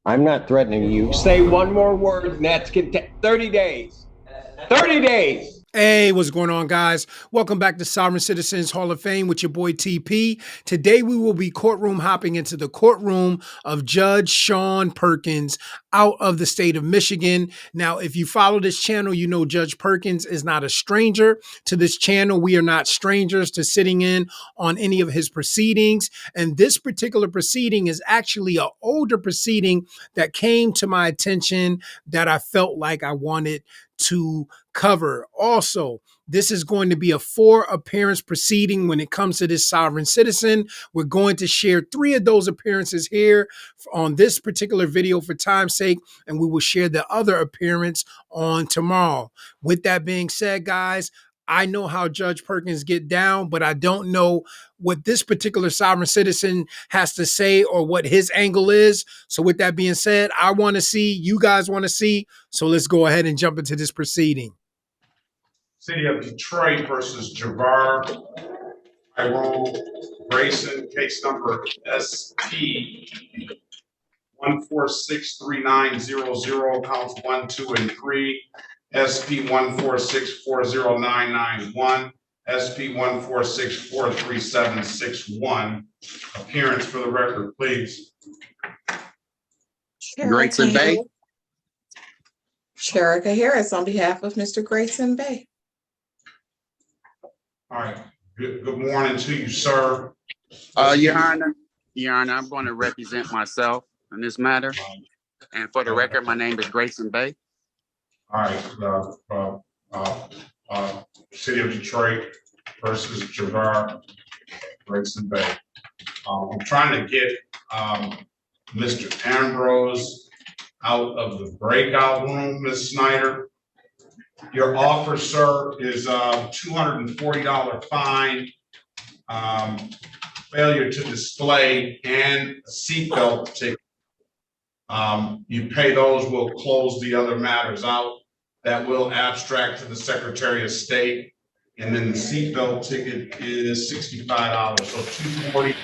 I'm not threatening you. Say one more word, and that's 30 days. 30 days. Hey, what's going on, guys? Welcome back to Sovereign Citizens Hall of Fame with your boy TP. Today, we will be courtroom hopping into the courtroom of Judge Sean Perkins out of the state of Michigan. Now, if you follow this channel, you know Judge Perkins is not a stranger to this channel. We are not strangers to sitting in on any of his proceedings. And this particular proceeding is actually an older proceeding that came to my attention that I felt like I wanted to cover. Also, this is going to be a 4-appearance proceeding when it comes to this sovereign citizen. We're going to share 3 of those appearances here on this particular video for time's sake, and we will share the other appearance on tomorrow. With that being said, guys, I know how Judge Perkins get down, but I don't know what this particular sovereign citizen has to say or what his angle is. So with that being said, I want to see, you guys want to see, so let's go ahead and jump into this proceeding. City of Detroit versus Javar Tyrone Grayson, case number SP 1463900, counts 1, 2, and 3. SP 146409991, SP 146436761. Appearance for the record, please. Grayson Bay. Sherika Harris on behalf of Mr. Grayson Bay. All right. Good morning to you, sir. Your Honor, I'm going to represent myself in this matter. And for the record, my name is Grayson Bay. All right. City of Detroit versus Javar Grayson Bay. I'm trying to get Mr. Ambrose out of the breakout room, Ms. Snyder. Your offer, sir, is a $240 fine, failure to display, and a seatbelt ticket. You pay those, we'll close the other matters out. That will abstract to the Secretary of State. And then the seatbelt ticket is $65. So $240,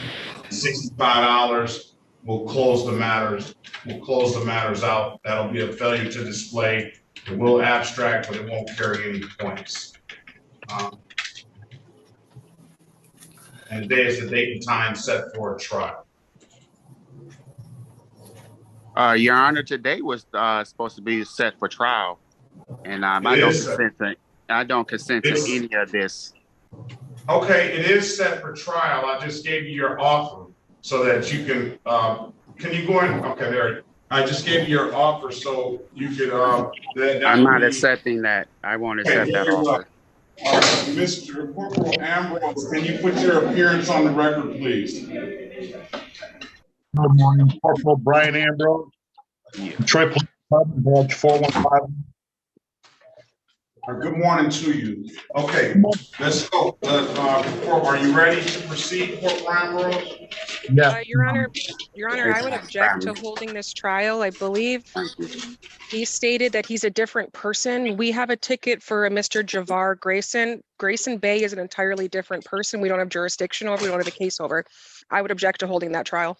$65. We'll close the matters. We'll close the matters out. That'll be a failure to display. It will abstract, but it won't carry any points. And today is the date and time set for a trial. Your Honor, today was supposed to be set for trial, and I don't consent to any of this. Okay, it is set for trial. I just gave you your offer so that you can you go in? Okay, there. I just gave you your offer so you could. I'm not accepting that. I won't accept that offer. Mr. Corporal Ambrose, can you put your appearance on the record, please? Good morning, Corporal Brian Ambrose, Detroit Police Department, Badge 415. Good morning to you. Okay, let's go. Are you ready to proceed, Corporal Ambrose? Yeah. Your Honor, I would object to holding this trial. I believe he stated that he's a different person. We have a ticket for a Mr. Javar Grayson. Grayson Bay is an entirely different person. We don't have jurisdiction over. We don't have a case over. I would object to holding that trial.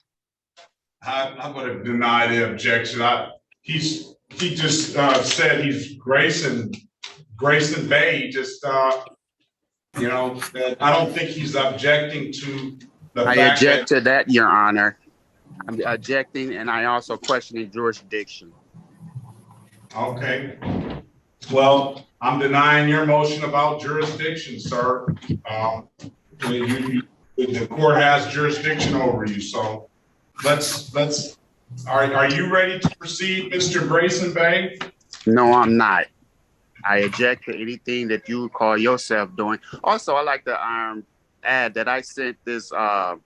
I'm going to deny the objection. He just said he's Grayson Bay. Just I don't think he's objecting to the fact. I object to that, Your Honor. I'm objecting, and I also questioning jurisdiction. Okay. Well, I'm denying your motion about jurisdiction, sir. The court has jurisdiction over you, so let's. Are you ready to proceed, Mr. Grayson Bay? No, I'm not. I object to anything that you call yourself doing. Also, I like to add that I sent this Brian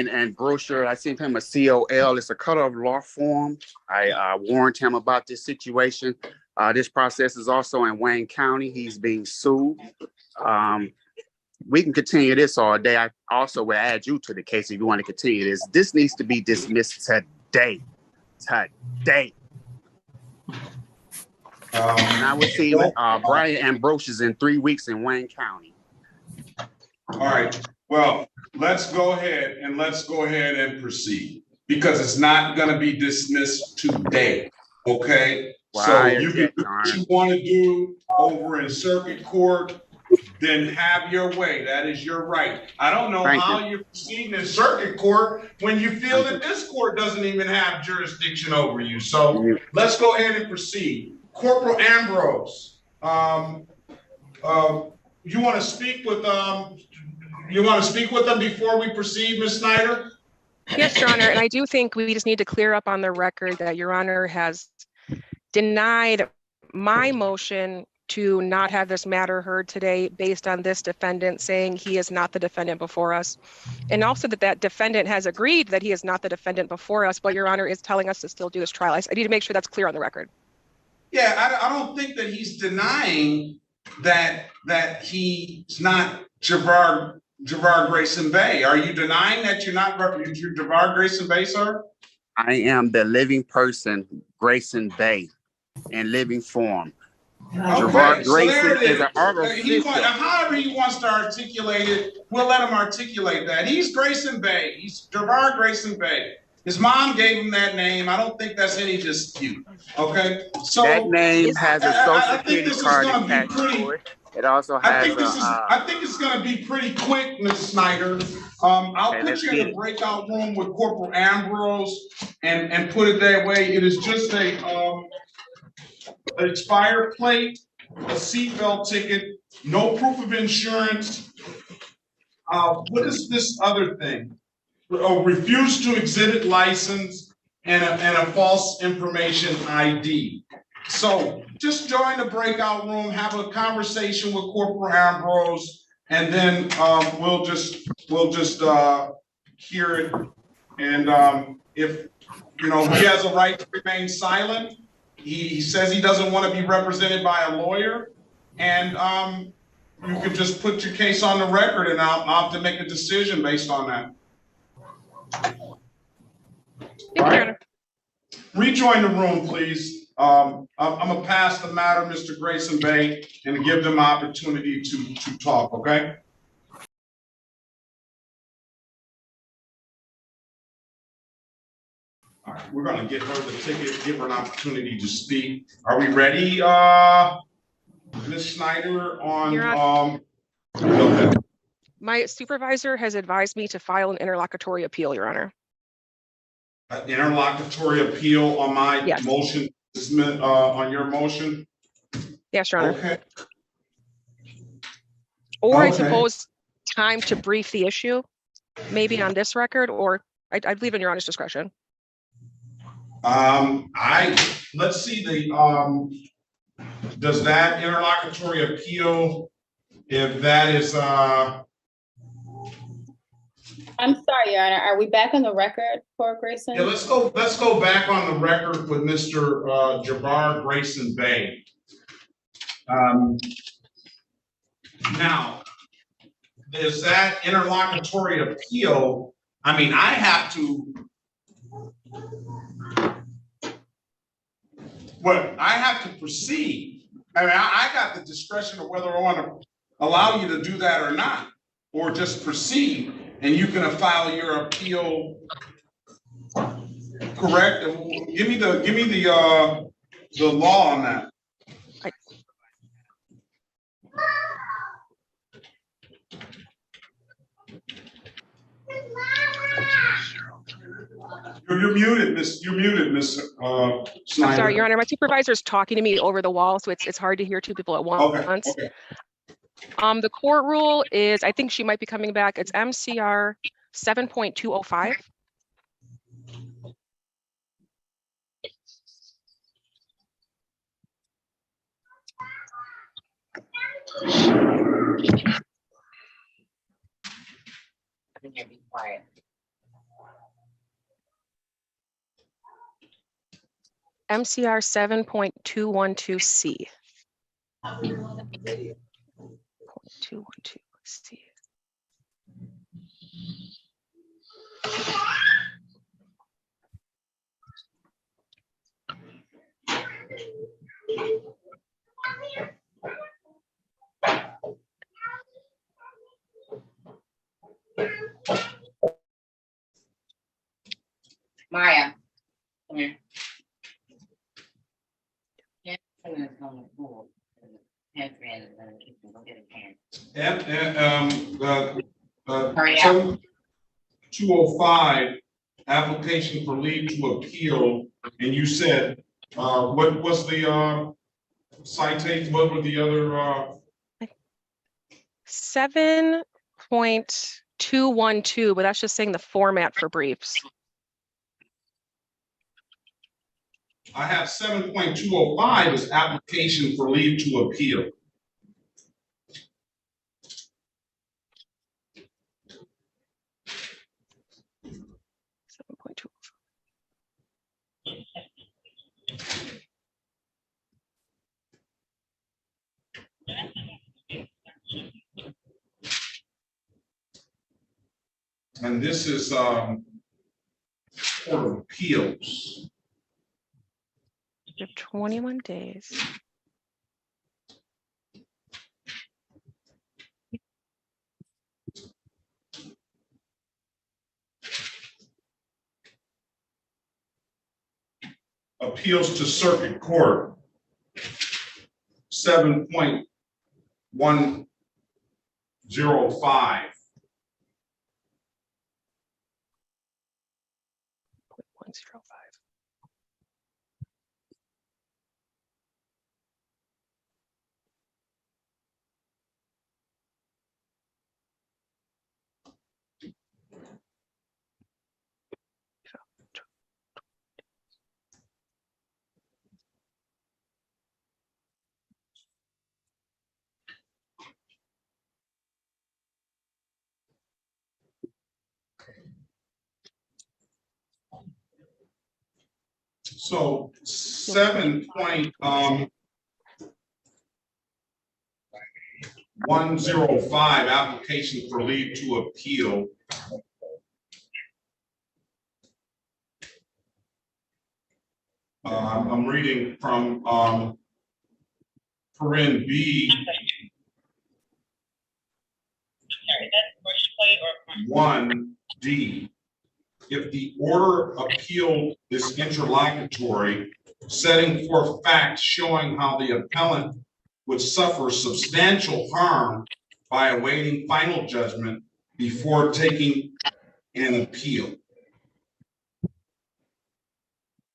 Ambrose. I sent him a COL. It's a cut of law form. I warned him about this situation. This process is also in Wayne County. He's being sued. We can continue this all day. I also will add you to the case if you want to continue this. This needs to be dismissed today. Today. And I will see Brian Ambrose in 3 weeks in Wayne County. All right. Well, let's go ahead and proceed. because it's not gonna be dismissed today, okay? Well, So I you can object, do Your what Honor. you wanna do over in circuit court, then have your way. That is your right. I don't know Thank how you're proceeding in circuit court when you feel that this court doesn't even have jurisdiction over you. So let's go ahead and proceed. Corporal Ambrose, you want to speak with them before we proceed, Ms. Snyder? Yes, Your Honor, and I do think we just need to clear up on the record that Your Honor has denied my motion to not have this matter heard today based on this defendant saying he is not the defendant before us. And also that defendant has agreed that he is not the defendant before us, but Your Honor is telling us to still do this trial. I need to make sure that's clear on the record. Yeah, I don't think that he's denying that he's not Javar Grayson Bay. Are you denying that you're not Javar Grayson Bay, sir? I am the living person, Grayson Bay, in living form. Okay, so there it is. an artificial. However he wants to articulate it, we'll let him articulate that. He's Grayson Bay. He's Javar Grayson Bay. His mom gave him that name. I don't think that's any dispute. Okay, so That name has a social security card gonna be attached pretty. to it. It also has I think it's going to be pretty quick, Ms. Snyder. I'll put you in a breakout room with Corporal Ambrose and put it that way. It is just an expired plate, a seatbelt ticket, no proof of insurance. What is this other thing? Refuse to exhibit license and a false information ID. So just join the breakout room, have a conversation with Corporal Ambrose, and then we'll just hear it. And if he has a right to remain silent, he says he doesn't want to be represented by a lawyer, and you can just put your case on the record, and I'll have to make a decision based on that. All right. Rejoin the room, please. I'm gonna pass the matter, Mr. Grayson Bay, and give them opportunity to talk, okay? All right, we're gonna get her the ticket, give her an opportunity to speak. Are we ready, Ms. Snyder, on, okay. My supervisor has advised me to file an interlocutory appeal, Your Honor. An interlocutory appeal on my motion, on your motion? Yes, Your Honor. Okay. Or I suppose time to brief the issue, maybe on this record, or I'd leave in Your Honor's discretion. Let's see does that interlocutory appeal, if that is, I'm sorry, Your Honor. Are we back on the record for Grayson? yeah, let's go back on the record with Mr. Javar Grayson Bay. Now, there's that interlocutory appeal. I mean, I have to proceed. I mean, I got the discretion of whether I want to allow you to do that or not, or just proceed, and you can file your appeal. Correct? Give me the law on that. You're muted, Miss. You're muted, Miss Snyder. I'm sorry, Your Honor. My supervisor's talking to me over the wall, so it's hard to hear two people at once. Okay. The court rule is, I think she might be coming back. It's MCR 7.205. I think you'd be quiet. MCR 7.212C. 212C. Come here. Yeah, it's on the floor. Handstand is gonna keep them, go get a hand. Hurry up. 205, application for leave to appeal, and you said, what was the citation, what were the other? 7.212, but that's just saying the format for briefs. I have 7.205 as application for leave to appeal. And this is Court of Appeals. You have 21 days. Appeals to Circuit Court, 7.105. 105. So 7.105, application for leave to appeal. I'm reading from paren B. 1D. If the order appealed is interlocutory, setting forth facts showing how the appellant would suffer substantial harm by awaiting final judgment before taking an appeal.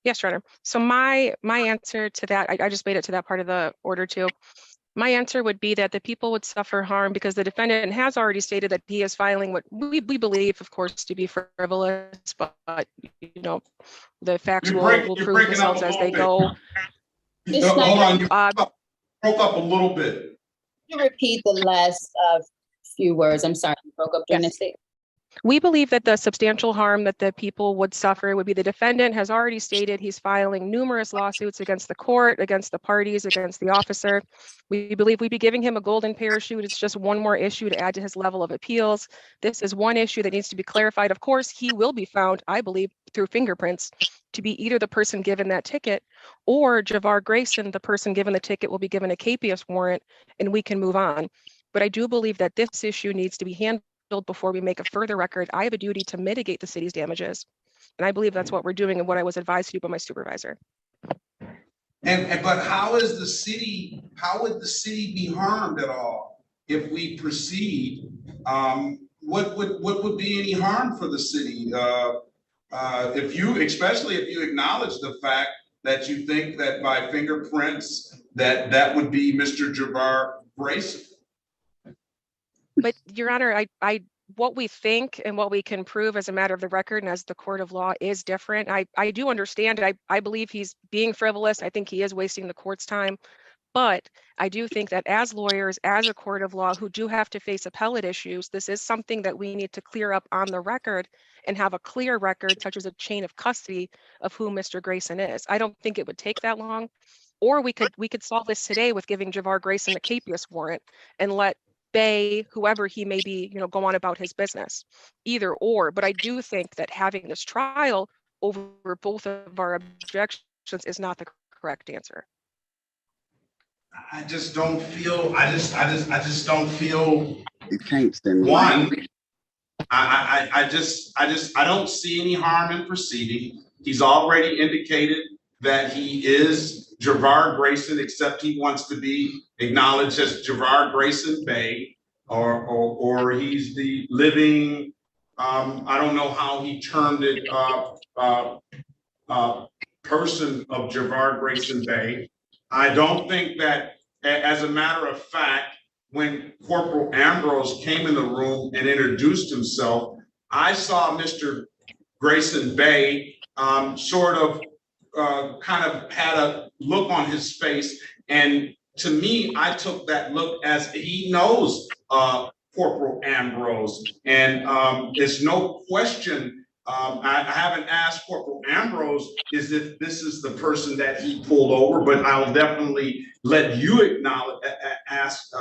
Yes, Your Honor. So my answer to that, I just made it to that part of the order too. My answer would be that the people would suffer harm because the defendant has already stated that he is filing what we believe, of course, to be frivolous, but you know, the facts will prove themselves as they go. Hold on, you broke up a little bit. Can you repeat the last few words? I'm sorry, you broke up during the statement. We believe that the substantial harm that the people would suffer would be the defendant has already stated he's filing numerous lawsuits against the court, against the parties, against the officer. We believe we'd be giving him a golden parachute. It's just one more issue to add to his level of appeals. This is one issue that needs to be clarified. Of course, he will be found, I believe, through fingerprints to be either the person given that ticket or Javar Grayson, the person given the ticket, will be given a capias warrant and we can move on. But I do believe that this issue needs to be handled before we make a further record. I have a duty to mitigate the city's damages. And I believe that's what we're doing and what I was advised to do by my supervisor. But how would the city be harmed at all if we proceed? What would be any harm for the city? Especially if you acknowledge the fact that you think that by fingerprints that would be Mr. Javar Grayson. But Your Honor, what we think and what we can prove as a matter of the record and as the court of law is different. I do understand. I believe he's being frivolous. I think he is wasting the court's time. But I do think that as lawyers, as a court of law who do have to face appellate issues, this is something that we need to clear up on the record and have a clear record, such as a chain of custody of who Mr. Grayson is. I don't think it would take that long. Or we could solve this today with giving Javar Grayson a capias warrant and let Bay, whoever he may be, go on about his business. Either or. But I do think that having this trial over both of our objections is not the correct answer. I just don't feel. I just don't feel. You can't stand one. I don't see any harm in proceeding. He's already indicated that he is Javar Grayson, except he wants to be acknowledged as Javar Grayson Bay, or he's the living, I don't know how he termed it, person of Javar Grayson Bay. I don't think that, as a matter of fact, when Corporal Ambrose came in the room and introduced himself, I saw Mr. Grayson Bay sort of kind of had a look on his face. And to me, I took that look as he knows Corporal Ambrose. And there's no question, I haven't asked Corporal Ambrose is if this is the person that he pulled over, but I'll definitely let you acknowledge, ask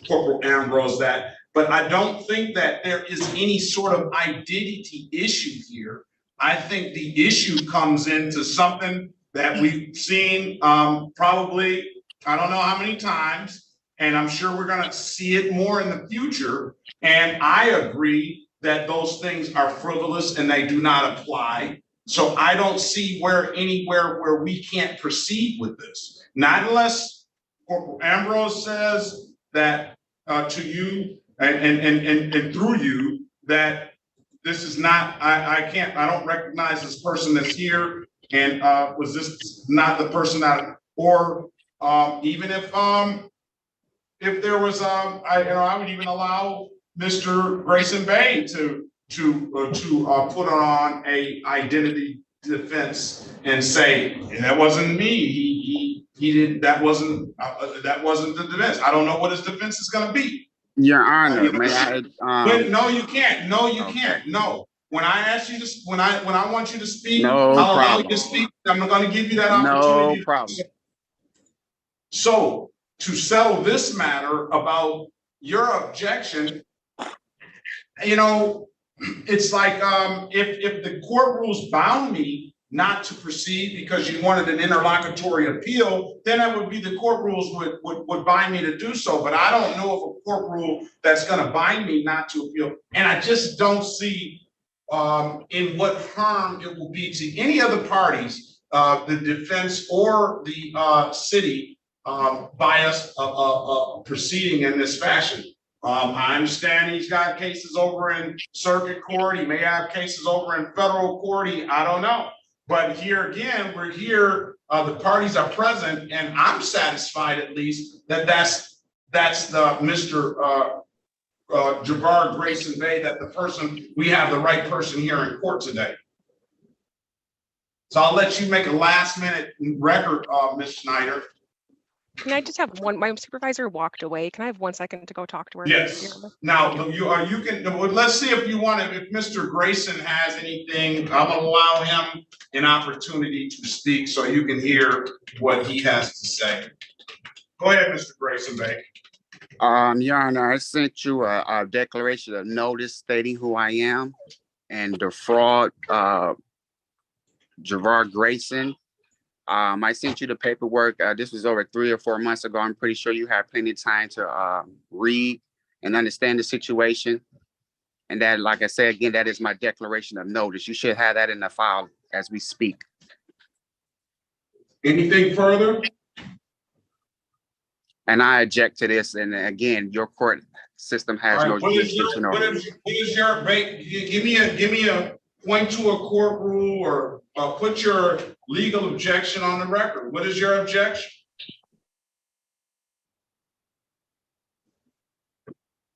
Corporal Ambrose that. But I don't think that there is any sort of identity issue here. I think the issue comes into something that we've seen probably, I don't know how many times, and I'm sure we're going to see it more in the future. And I agree that those things are frivolous and they do not apply. So I don't see anywhere where we can't proceed with this. Not unless Corporal Ambrose says that to you and through you that this is not, I don't recognize this person that's here. And was this not the person that, or even if there was, I would even allow Mr. Grayson Bay to put on a identity defense and say that wasn't me. He did that wasn't the defense. I don't know what his defense is going to be. Your Honor, may I? No, you can't. No, you can't. No. When I ask you to, when I want you to speak, no I'll allow problem. you to speak. I'm going to give you that opportunity. No problem. So to settle this matter about your objection, it's like if the court rules bound me not to proceed because you wanted an interlocutory appeal, then it would be the court rules would bind me to do so. But I don't know of a court rule that's going to bind me not to appeal. And I just don't see in what harm it will be to any of the parties, the defense or the city, by us proceeding in this fashion. I understand he's got cases over in circuit court. He may have cases over in federal court. I don't know. But here again, we're here. The parties are present, and I'm satisfied at least that that's the Mr. Javar Grayson Bay, that the person, we have the right person here in court today. So I'll let you make a last minute record, Ms. Schneider. Can I just have one? My supervisor walked away. Can I have 1 second to go talk to her? Yes. Now you can. Well, let's see if you want to. If Mr. Grayson has anything, I'm gonna allow him an opportunity to speak so you can hear what he has to say. Go ahead, Mr. Grayson Bay. Your Honor, I sent you a declaration of notice stating who I am and the fraud, Javar Grayson. I sent you the paperwork. This was over 3 or 4 months ago. I'm pretty sure you have plenty of time to read and understand the situation. And that, like I said, again, that is my declaration of notice. You should have that in the file as we speak. Anything further? And I object to this. And again, your court system has no jurisdiction over it. Give me a point to a court rule or put your legal objection on the record. What is your objection?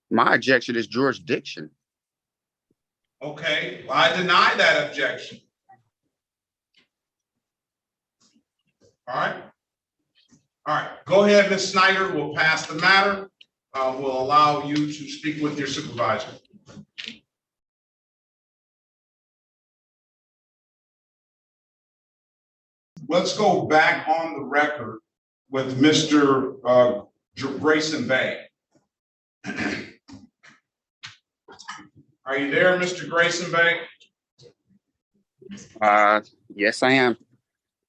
My objection is jurisdiction. Okay, well, I deny that objection. All right, go ahead, Ms. Snyder. We'll pass the matter. We'll allow you to speak with your supervisor. Let's go back on the record with Mr. Grayson Bay. Are you there, Mr. Grayson Bay? Yes, I am.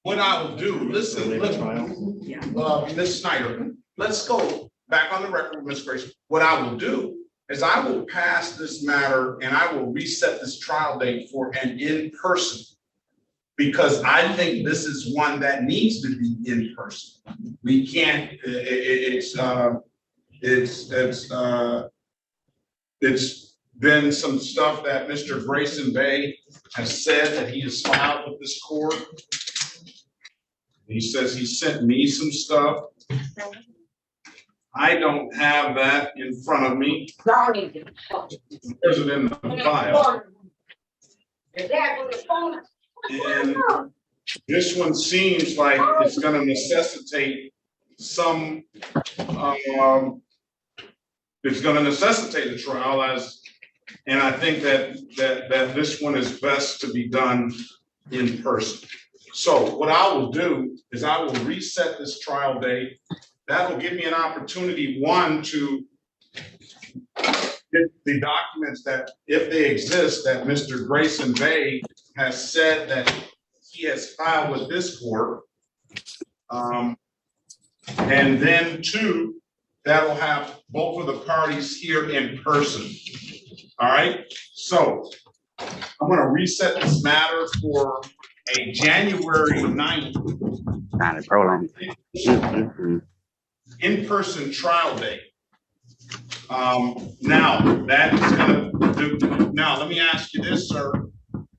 What I will do, listen, Ms. Snyder, let's go back on the record with Ms. Grayson. What I will do is I will pass this matter and I will reset this trial date for an in-person because I think this is one that needs to be in person. We can't, it's been some stuff that Mr. Grayson Bay has said that he has filed with this court. He says he sent me some stuff. I don't have that in front of me. There's it in the file. And this one seems like it's going to necessitate some, it's going to necessitate a trial and I think that this one is best to be done in person. So what I will do is I will reset this trial date. That will give me an opportunity, one, to get the documents that, if they exist, that Mr. Grayson Bay has said that he has filed with this court. And then two, that will have both of the parties here in person. All right, so I'm going to reset this matter for a January 9th in-person trial date. Now that is going to do. Now let me ask you this, sir.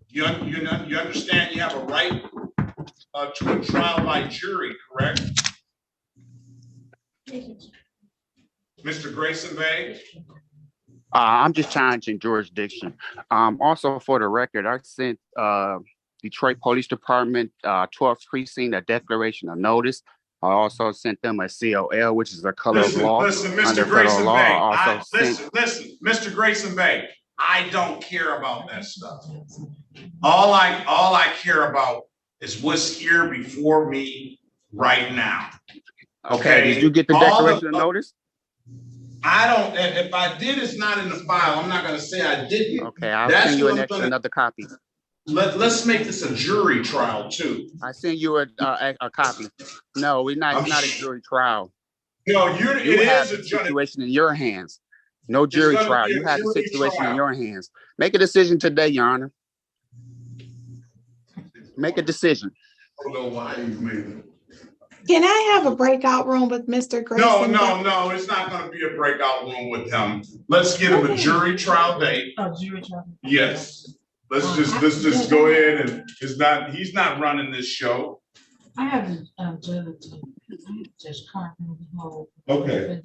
You understand you have a right to a trial by jury, correct? Mr. Grayson Bay? I'm just challenging jurisdiction. Also, for the record, I sent Detroit Police Department 12th Precinct a declaration of notice. I also sent them a COL, which is a color of law. Listen, Mr. Under Grayson federal Bay. law. Listen, Mr. Grayson Bay. I don't care about that stuff. All I care about is what's here before me right now. Okay. Did you get the declaration of notice? I don't. If I did, it's not in the file. I'm not going to say I didn't. Okay, I'll send you another copy. Let's make this a jury trial too. I send you a copy. No, it's not a jury trial. No, you have a situation in your hands. No jury trial. You have a situation in your hands. Make a decision today, Your Honor. Make a decision. I don't know why you made it. Can I have a breakout room with Mr. Grayson? No, it's not going to be a breakout room with him. Let's get him a jury trial date. Oh, jury trial. Yes. Let's just go ahead and he's not running this show. I have Judge Carpenter. Okay.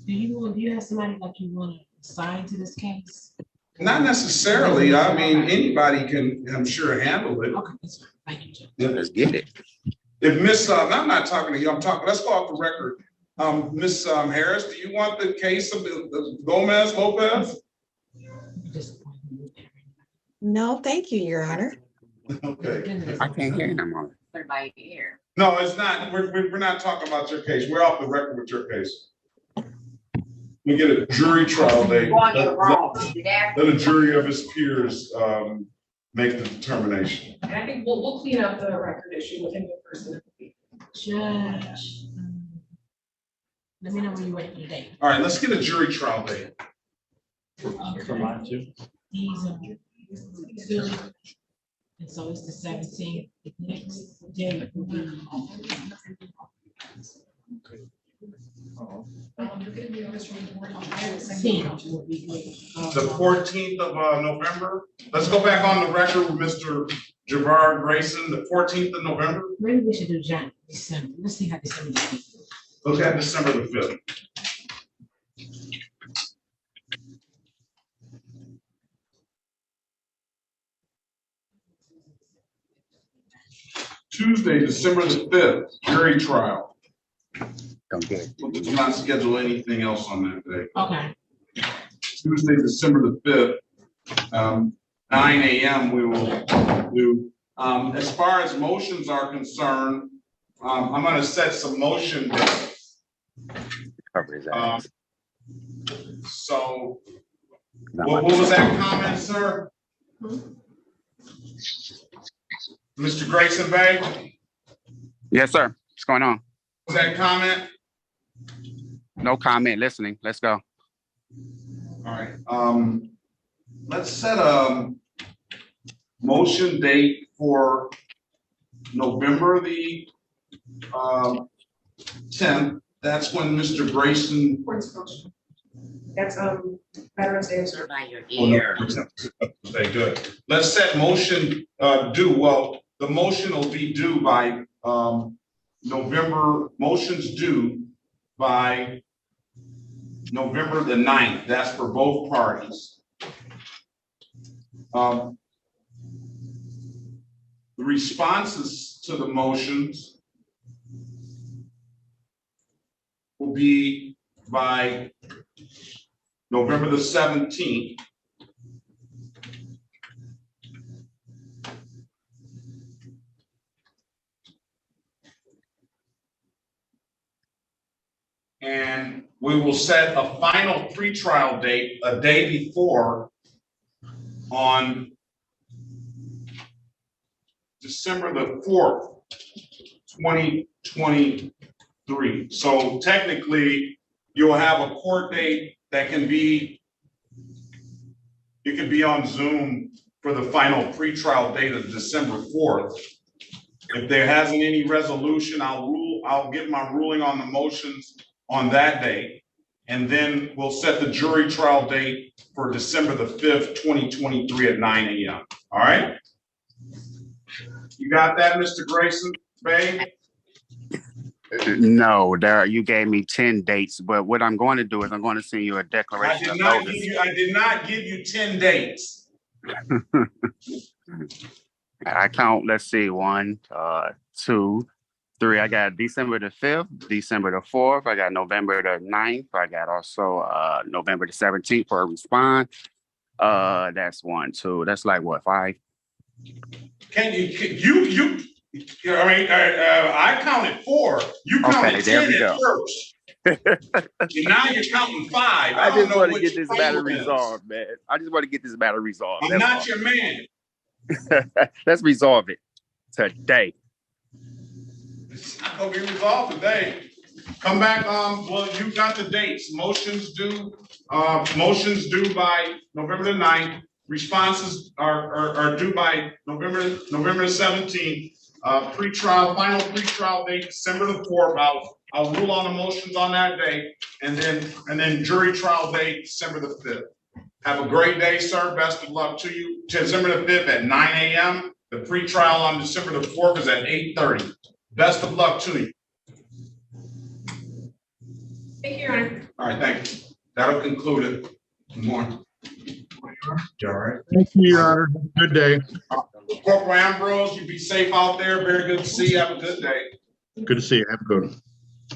Do you have somebody like you want to assign to this case? Not necessarily. I mean, anybody can, I'm sure, handle it. Okay, that's fine. Thank you, Judge. Yeah, let's get it. If Miss, I'm not talking to you, let's go off the record. Miss Harris, do you want the case of the Gomez Lopez? No, thank you, Your Honor. Okay. I can't hear him on. Everybody here. No, it's not. We're not talking about your case. We're off the record with your case. We get a jury trial date. Let a jury of his peers make the determination. And I think we'll clean up the record issue within the person. Judge, let me know when you're ready for the date. All right, let's get a jury trial date. He's and so it's the 17th. The next day will be. The 14th of November. Let's go back on the record with Mr. Javar Grayson, the 14th of November. Maybe we should do December. Let's see how December is. Look at December the 5th. Tuesday, December the 5th, jury trial. Okay. We'll not schedule anything else on that day. Okay. Tuesday, December the 5th, 9 a.m. we will do. As far as motions are concerned, I'm going to set some motion dates. So, what was that comment, sir? Mr. Grayson Bay? Yes, sir. What's going on? Was that comment? No comment. Listening. Let's go. All right. Let's set a motion date for November the 10th. That's when Mr. Grayson. That's, Veterans Day, sir. By your Oh, no, ear. Okay, good. Let's set motion due. Well, the motion will be due by motions due by November the 9th. That's for both parties. The responses to the motions will be by November the 17th. And we will set a final pretrial date a day before on December the 4th, 2023. So technically, you'll have a court date that can be, it could be on Zoom for the final pretrial date of December 4th. If there hasn't any resolution, I'll get my ruling on the motions on that day. And then we'll set the jury trial date for December the 5th, 2023 at 9 a.m. All right? You got that, Mr. Grayson Bay? No, there you gave me 10 dates, but what I'm going to do is I'm going to send you a declaration of notice. I did not give you 10 dates. I count, let's see, 1, 2, 3. I got December the 5th, December the 4th. I got November the 9th. I got also November the 17th for a response. That's 1, 2. That's like what, 5? I counted 4. You counted Okay, there 10 we at go. first. And now you're counting 5. I just want to get this matter problem is. resolved, man. I just want to get this matter resolved. I'm That's not all. your man. Let's resolve it today. It's not gonna be resolved today. Come back, well, you got the dates. Motions due by November the 9th. Responses are due by November the 17th. Final pretrial date, December the 4th. I'll rule on the motions on that day, and then jury trial date, December the 5th. Have a great day, sir. Best of luck to you. December the 5th at 9 a.m. The pretrial on December the 4th is at 8:30. Best of luck to you. Thank you, Your Honor. All right, thank you. That'll conclude it. Good morning. You all right? Thank you, Your Honor. Good day. Corporal Ambrose, you be safe out there. Very good to see you. Have a good day. Good to see you. Have a good one.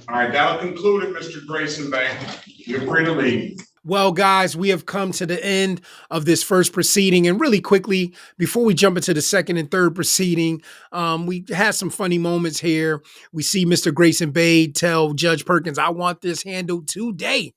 All right, that'll conclude it, Mr. Grayson Bay. You're free to leave. Well, guys, we have come to the end of this first proceeding. And really quickly, before we jump into the second and third proceeding, we had some funny moments here. We see Mr. Grayson Bay tell Judge Perkins, I want this handled today.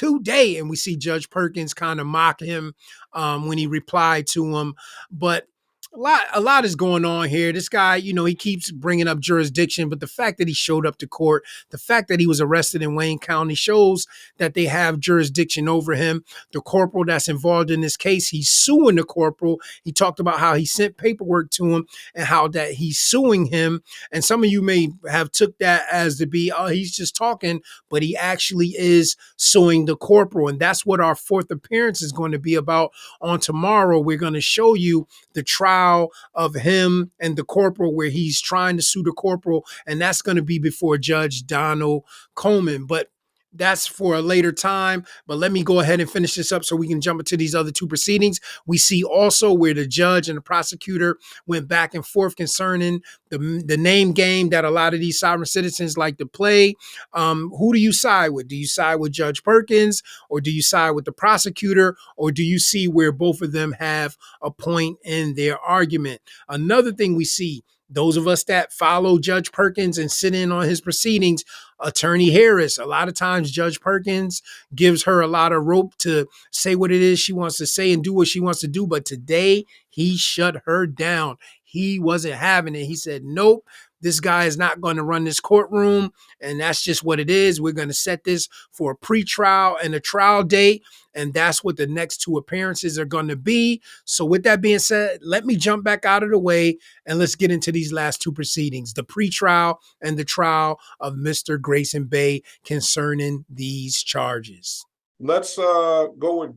And we see Judge Perkins kind of mock him when he replied to him. But a lot is going on here. This guy, he keeps bringing up jurisdiction, but the fact that he showed up to court, the fact that he was arrested in Wayne County shows that they have jurisdiction over him. The corporal that's involved in this case, he's suing the corporal. He talked about how he sent paperwork to him and how that he's suing him. And some of you may have took that as to be, oh, he's just talking, but he actually is suing the corporal. And that's what our fourth appearance is going to be about on tomorrow. We're going to show you the trial of him and the corporal where he's trying to sue the corporal, and that's going to be before Judge Donald Coleman. But that's for a later time. But let me go ahead and finish this up so we can jump into these other two proceedings. We see also where the judge and the prosecutor went back and forth concerning the name game that a lot of these sovereign citizens like to play. Who do you side with? Do you side with Judge Perkins, or do you side with the prosecutor, or do you see where both of them have a point in their argument? Another thing we see, those of us that follow Judge Perkins and sit in on his proceedings, Attorney Harris, a lot of times Judge Perkins gives her a lot of rope to say what it is she wants to say and do what she wants to do. But today he shut her down. He wasn't having it. He said, nope, This guy is not going to run this courtroom, and that's just what it is. We're going to set this for a pretrial and a trial date, and that's what the next two appearances are going to be. So with that being said, let me jump back out of the way and let's get into these last two proceedings, the pretrial and the trial of Mr. Grayson Bay concerning these charges. Let's go with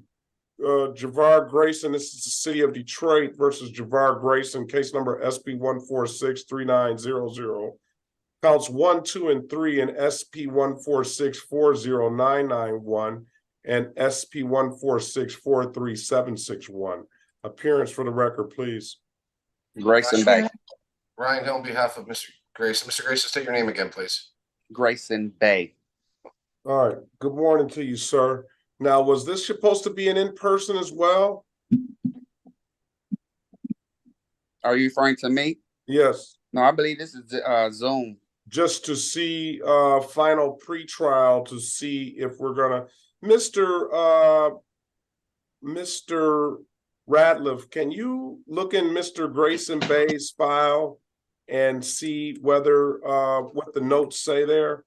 Javar Grayson. This is the city of Detroit versus Javar Grayson, case number SP 1463900. Counts 1, 2, and 3 in SP 146409991 and SP 146436761. Appearance for the record, please. Grayson Bay. Ryan Hill on behalf of Mr. Grayson. Mr. Grayson, state your name again, please. Grayson Bay. All right. Good morning to you, sir. Now, was this supposed to be an in-person as well? Are you referring to me? Yes. No, I believe this is Zoom. Just to see final pretrial to see if we're gonna Mr. Ratliff, can you look in Mr. Grayson Bay's file and see whether what the notes say there?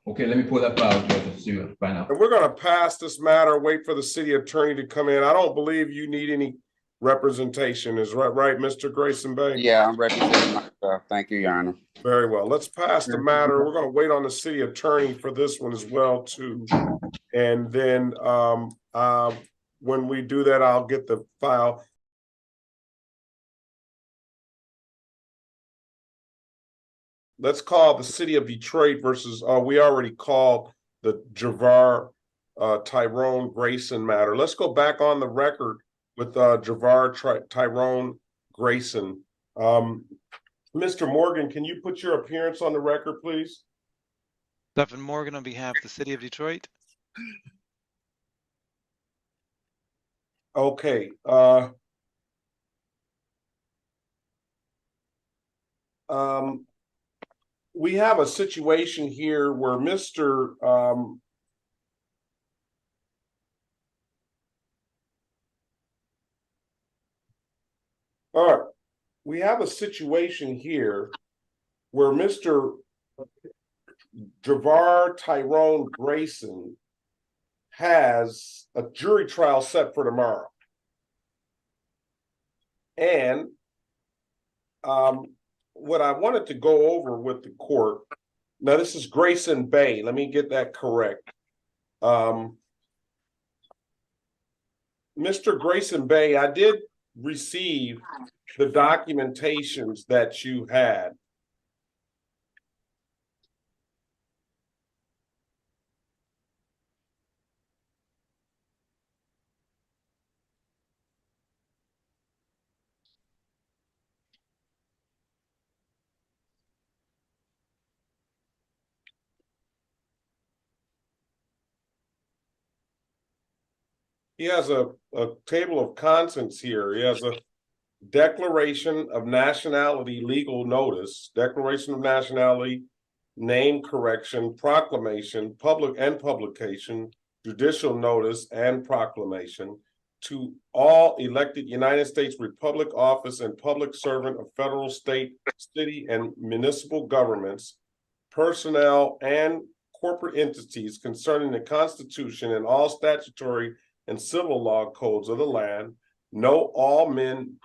Okay, let me pull that file to see what find out. And we're gonna pass this matter, wait for the city attorney to come in. I don't believe you need any representation. Is right, Mr. Grayson Bay? Yeah, I'm representing myself. Thank you, Your Honor. Very well. Let's pass the matter. We're gonna wait on the city attorney for this one as well, too. And then when we do that, I'll get the file. Let's call the city of Detroit versus, we already called the Javar Tyrone Grayson matter. Let's go back on the record with Javar Tyrone Grayson. Mr. Morgan, can you put your appearance on the record, please? Stephen Morgan on behalf of the city of Detroit. Okay. We have a situation here where Mr. All right. We have a situation here where Mr. Javar Tyrone Grayson has a jury trial set for tomorrow. And what I wanted to go over with the court, now this is Grayson Bay, let me get that correct. Mr. Grayson Bay, I did receive the documentations that you had. He has a table of contents here. He has a declaration of nationality, legal notice, declaration of nationality, name correction, proclamation, public and publication, judicial notice and proclamation to all elected United States Republic office and public servant of federal, state, city, and municipal governments, personnel, and corporate entities concerning the Constitution and all statutory and civil law codes of the land, know all men,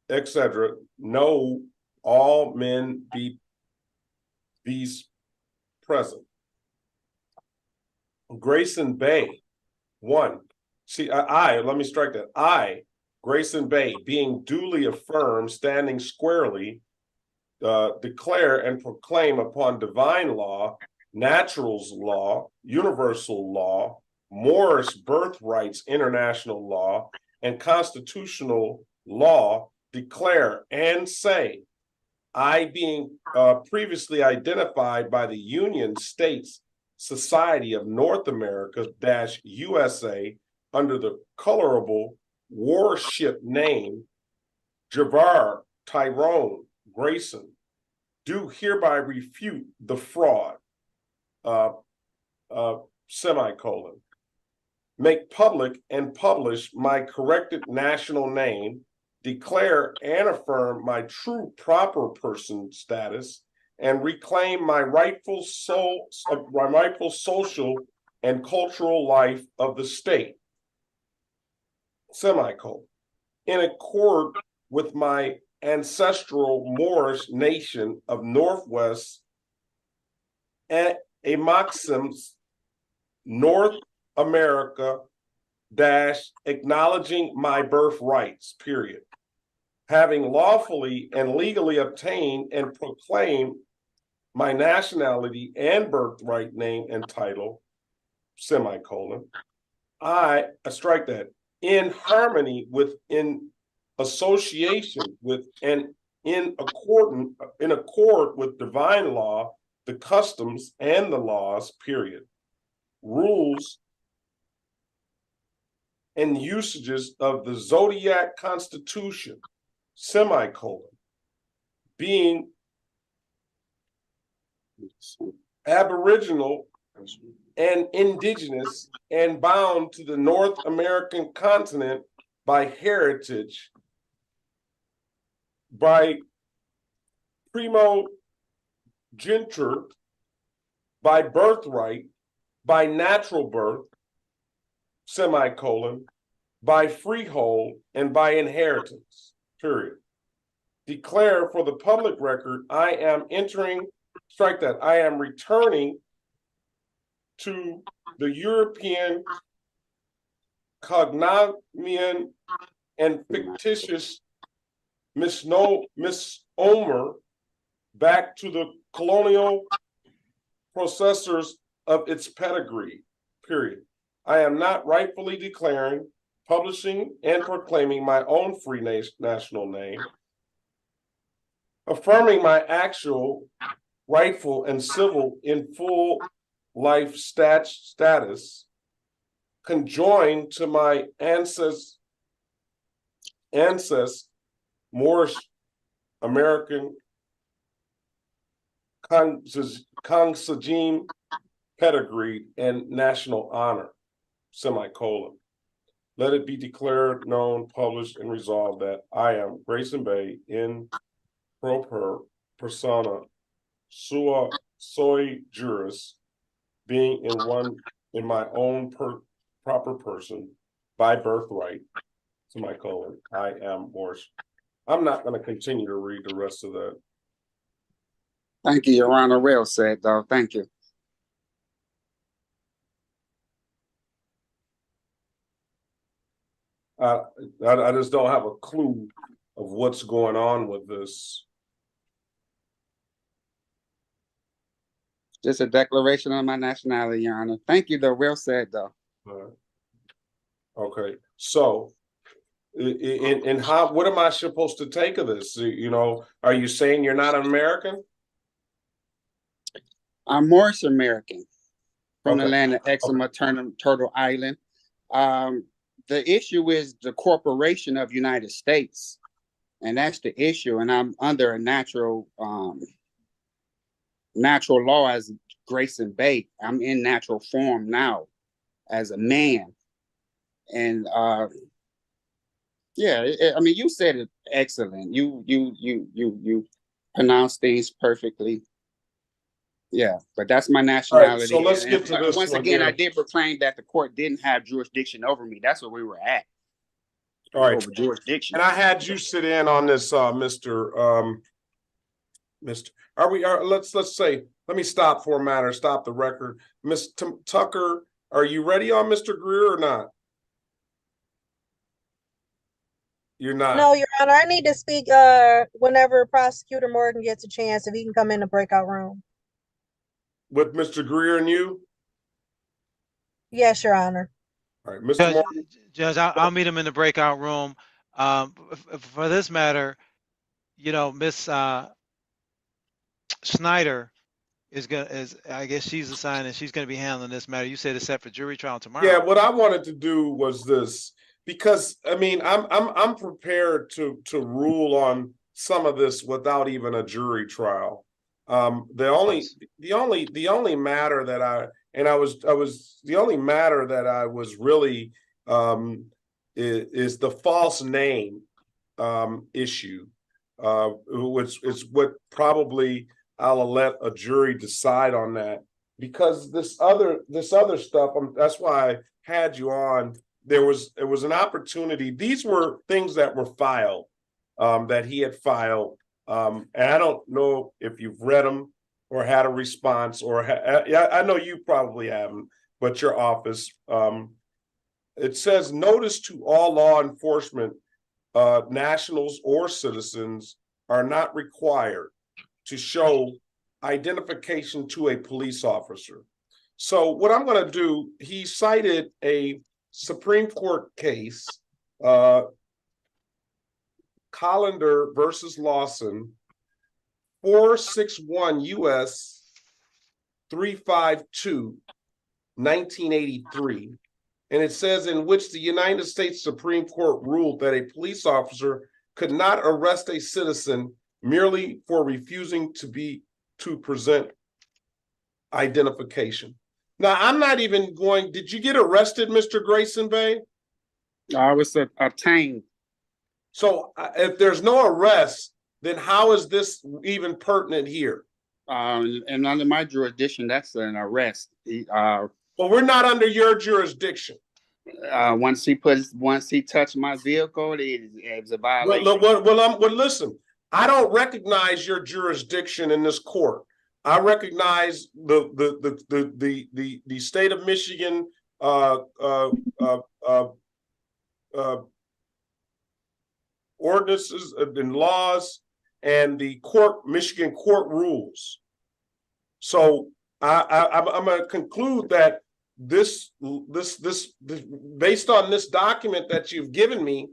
etc. Know all men be these present. Grayson Bay, one. See, let me strike that. I, Grayson Bay, being duly affirmed, standing squarely, declare and proclaim upon divine law, naturals law, universal law, Morris birthrights, international law, and constitutional law, declare and say, I being previously identified by the Union States Society of North America USA under the colorable warship name Javar Tyrone Grayson, do hereby refute the fraud, semicolon. Make public and publish my corrected national name, declare and affirm my true proper person status, and reclaim my rightful social and cultural life of the state, semicolon, in accord with my ancestral Moorish nation of Northwest Amaxims, North America, acknowledging my birthrights, period. Having lawfully and legally obtained and proclaimed my nationality and birthright name and title, semicolon, I strike that, in harmony with, in association with, and in accord with divine law, the customs and the laws, period, rules and usages of the Zodiac Constitution, semicolon, being aboriginal and indigenous and bound to the North American continent by heritage, by primogeniture, by birthright, by natural birth, semicolon, by freehold, and by inheritance, period. Declare for the public record, I am entering, strike that, I am returning to the European cognomen and fictitious misnomer back to the colonial processors of its pedigree, period. I am not rightfully declaring, publishing, and proclaiming my own free national name, affirming my actual, rightful, and civil in full life status, conjoined to my ancestors, Moorish American consanguine pedigree and national honor, semicolon. Let it be declared, known, published, and resolved that I am Grayson Bay in proper persona sui juris, being in my own proper person by birthright, semicolon, I am Moorish. I'm not going to continue to read the rest of that. Thank you, Your Honor. Well said, though. Thank you. I just don't have a clue of what's going on with this. Just a declaration of my nationality, Your Honor. Thank you, though. Well said, though. Okay, so in how, what am I supposed to take of this? You know, are you saying you're not American? I'm Moorish American from the Okay. land of Exuma, Turtle Island. The issue is the corporation of United States, and that's the issue. And I'm under a natural law as Grayson Bay. I'm in natural form now as a man. And yeah, I mean, you said it excellent. You pronounce things perfectly. Yeah, but that's my nationality. All right, so let's get to this. Once again, I did proclaim that the court didn't have jurisdiction over me. That's where we were at. All right, over jurisdiction. And I had you sit in on this, Mr. Let's say, let me stop for a matter, stop the record. Ms. Tucker, are you ready on Mr. Greer or not? You're not. No, Your Honor, I need to speak whenever Prosecutor Morgan gets a chance, if he can come in the breakout room. With Mr. Greer and you? Yes, Your Honor. All right, Mr. Morgan. Judge, I'll meet him in the breakout room. For this matter, you know, Miss Snyder I guess she's assigned and she's going to be handling this matter. You said it's set for jury trial tomorrow. Yeah, what I wanted to do was this, because I mean, I'm prepared to rule on some of this without even a jury trial. The only matter that I was really is the false name issue, which is what probably I'll let a jury decide on that, because this other stuff, that's why I had you on. There was an opportunity. These were things that were filed, that he had filed, and I don't know if you've read them or had a response, or I know you probably haven't, but your office. It says, notice to all law enforcement, nationals or citizens are not required to show identification to a police officer. So what I'm going to do, he cited a Supreme Court case, Collender versus Lawson, 461 U.S. 352, 1983. And it says, in which the United States Supreme Court ruled that a police officer could not arrest a citizen merely for refusing to present identification. Now, I'm not even going, did you get arrested, Mr. Grayson Bay? I was obtained. So if there's no arrest, then how is this even pertinent here? And under my jurisdiction, that's an arrest. Well, we're not under your jurisdiction. Once he touched my vehicle, it's a violation. Well, listen, I don't recognize your jurisdiction in this court. I recognize the state of Michigan ordinances and laws and the Michigan court rules. So I'm going to conclude that this based on this document that you've given me,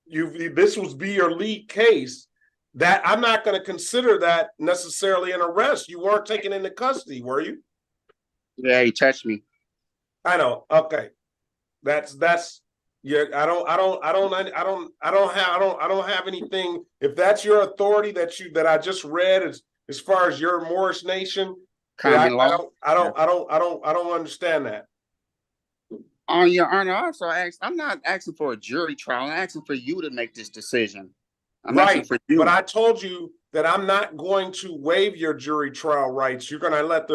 this would be your lead case, that I'm not going to consider that necessarily an arrest. You weren't taken into custody, were you? Yeah, he touched me. I know. Okay, that's yeah. I don't have anything. If that's your authority that I just read as far as your Morris Nation, I don't understand that. Your Honor, also I'm not asking for a jury trial. I'm asking for you to make this decision. I'm asking for you. But I told you that I'm not going to waive your jury trial rights. You're going to let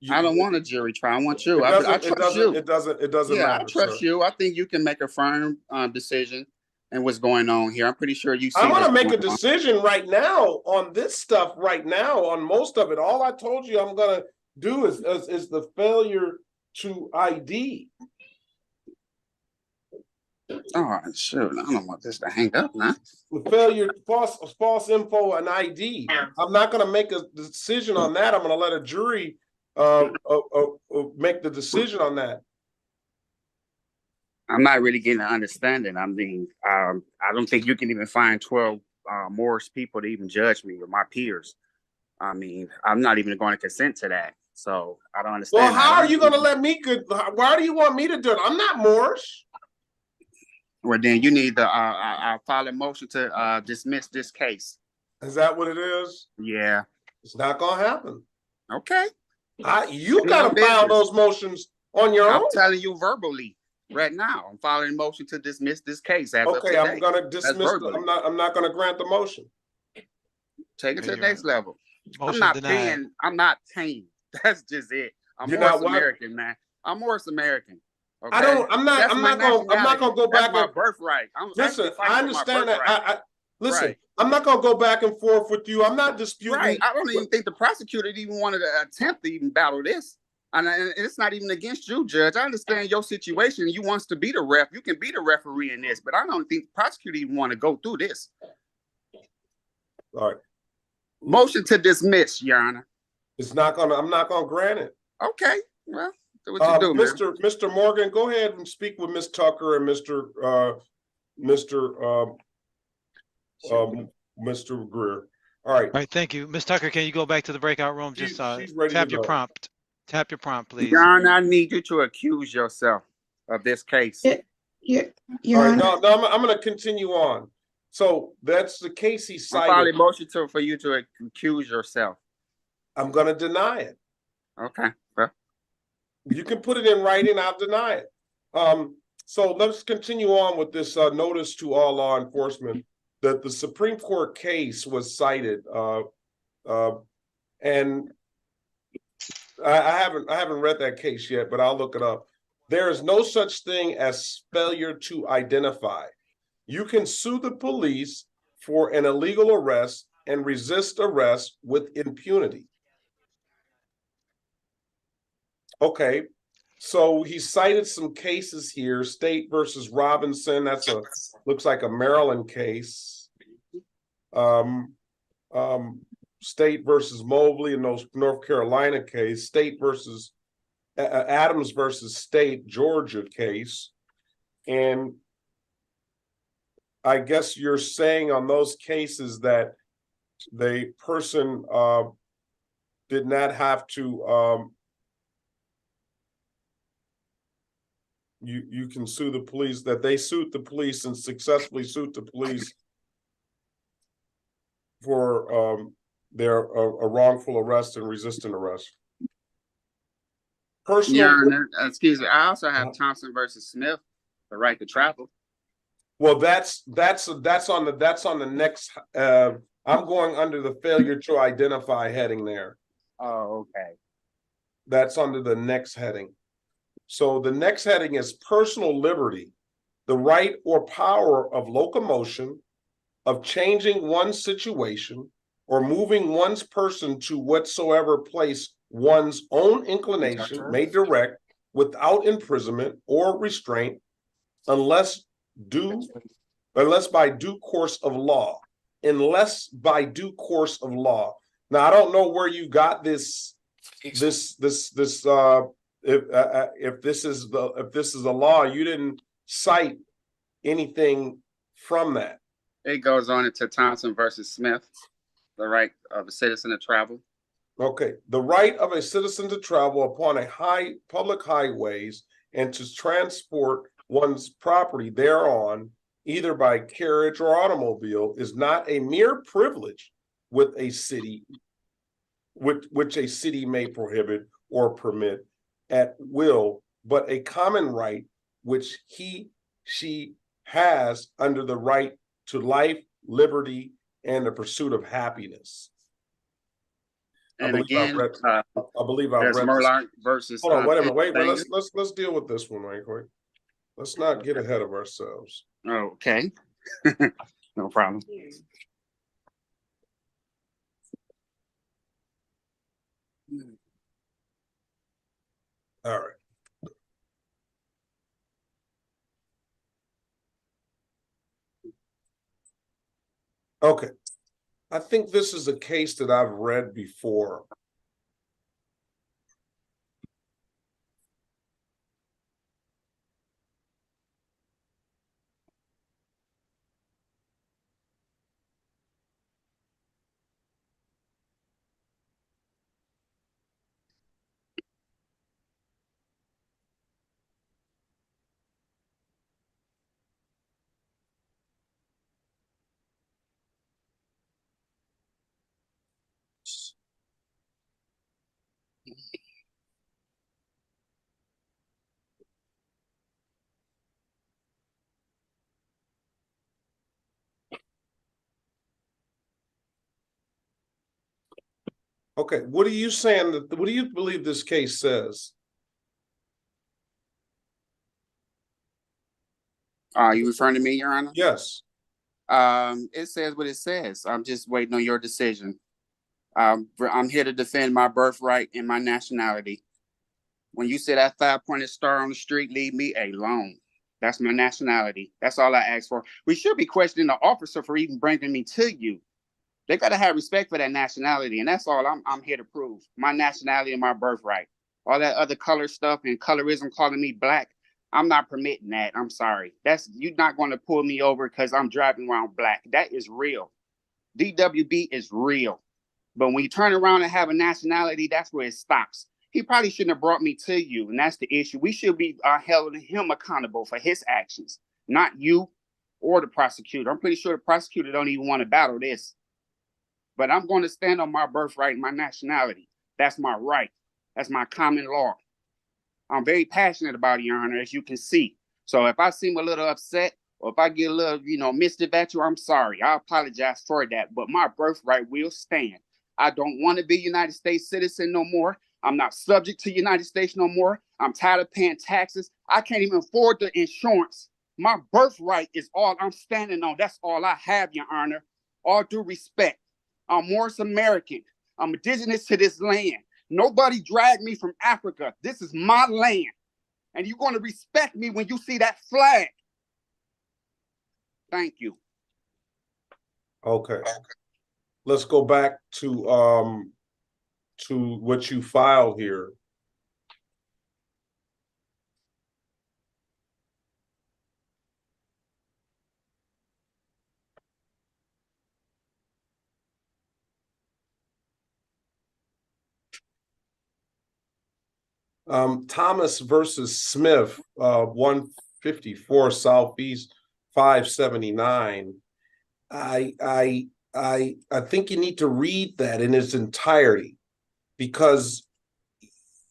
I don't want a jury trial. I want you. I trust you. It doesn't yeah, matter. I trust you. I think you can make a firm decision and what's going on here. I'm pretty sure you see. I want to make a decision right now on this stuff right now, on most of it. All I told you I'm going to do is the failure to ID. Oh, shoot. I don't want this to hang up now. The failure, false info and ID. I'm not going to make a decision on that. I'm going to let a jury make the decision on that. I'm not really getting an understanding. I mean, I don't think you can even find 12 Morris people to even judge me or my peers. I mean, I'm not even going to consent to that. So I don't understand. Well, how are you going to let me? Why do you want me to do it? I'm not Morris. Well, then you need to file a motion to dismiss this case. Is that what it is? Yeah. It's not going to happen. Okay. You got to file those motions on your own. I'm telling you verbally right now. I'm filing a motion to dismiss this case. Okay, I'm going to dismiss. I'm not going to grant the motion. Take it to the next level. I'm not paying. That's just it. I'm Morris American, man. I'm Morris American. Okay? I'm not going to go back. That's my birthright. Listen, I understand that. Listen, right. I'm not going to go back and forth with you. I'm not disputing. Right. I don't even think the prosecutor even wanted to attempt to even battle this. And it's not even against you, Judge. I understand your situation. You wants to be the ref. You can be the referee in this, but I don't think the prosecutor even want to go through this. All right. Motion to dismiss, Your Honor. I'm not gonna grant it. Okay. Well, do what you do, Mr. Morgan, go ahead and speak with Ms. Tucker and Mr. Greer. All right. All right, thank you. Ms. Tucker, can you go back to the breakout room? Just tap your prompt. Tap your prompt, please. Your Honor, I need you to accuse yourself of this case. All right, no, I'm going to continue on. So that's the case he cited. I filed a motion for you to accuse yourself. I'm going to deny it. Okay. Well, you can put it in writing. I'll deny it. So let's continue on with this notice to all law enforcement that the Supreme Court case was cited, and I haven't read that case yet, but I'll look it up. There is no such thing as failure to identify. You can sue the police for an illegal arrest and resist arrest with impunity. Okay, so he cited some cases here, State versus Robinson. That's looks like a Maryland case. State versus Mobley in those North Carolina case. State versus Adams versus State, Georgia case. And I guess you're saying on those cases that the person did not have to you can sue the police, that they sued the police and successfully sued the police for their a wrongful arrest and resisting arrest. Personal, Your Honor, excuse me. I also have Thompson versus Smith, the right to travel. Well, that's on the next. I'm going under the failure to identify heading there. Oh, okay. That's under the next heading. So the next heading is personal liberty, the right or power of locomotion, of changing one's situation, or moving one's person to whatsoever place one's own inclination may direct without imprisonment or restraint, unless by due course of law. Unless by due course of law. Now, I don't know where you got this. If this is the law, you didn't cite anything from that. It goes on into Thompson versus Smith, the right of a citizen to travel. Okay, the right of a citizen to travel upon a public highways and to transport one's property thereon, either by carriage or automobile, is not a mere privilege with a city, which a city may prohibit or permit at will, but a common right which she has under the right to life, liberty, and the pursuit of happiness. And again, I believe I've read Murlock versus. Hold on, wait a minute, wait. Let's deal with this one right quick. Let's not get ahead of ourselves. Okay, no problem. All right. Okay. I think this is a case that I've read before. Okay, what are you saying? What do you believe this case says? Are you referring to me, Your Honor? Yes. It says what it says. I'm just waiting on your decision. I'm here to defend my birthright and my nationality. When you say that 5-pointed star on the street, leave me alone. That's my nationality. That's all I ask for. We should be questioning the officer for even bringing me to you. They got to have respect for that nationality, and that's all I'm here to prove. My nationality and my birthright. All that other color stuff and colorism calling me black, I'm not permitting that. I'm sorry. You're not going to pull me over because I'm driving around black. That is real. DWB is real. But when you turn around and have a nationality, that's where it stops. He probably shouldn't have brought me to you, and that's the issue. We should be holding him accountable for his actions, not you or the prosecutor. I'm pretty sure the prosecutor don't even want to battle this. But I'm going to stand on my birthright and my nationality. That's my right. That's my common law. I'm very passionate about it, Your Honor, as you can see. So if I seem a little upset or if I get a little, mischief at you, I'm sorry. I apologize for that. But my birthright will stand. I don't want to be a United States citizen no more. I'm not subject to United States no more. I'm tired of paying taxes. I can't even afford the insurance. My birthright is all I'm standing on. That's all I have, Your Honor. All due respect. I'm Morris American. I'm indigenous to this land. Nobody dragged me from Africa. This is my land. And you're going to respect me when you see that flag. Thank you. Okay. Let's go back to what you filed here. Thomas versus Smith, 154 Southeast 579. I think you need to read that in its entirety, because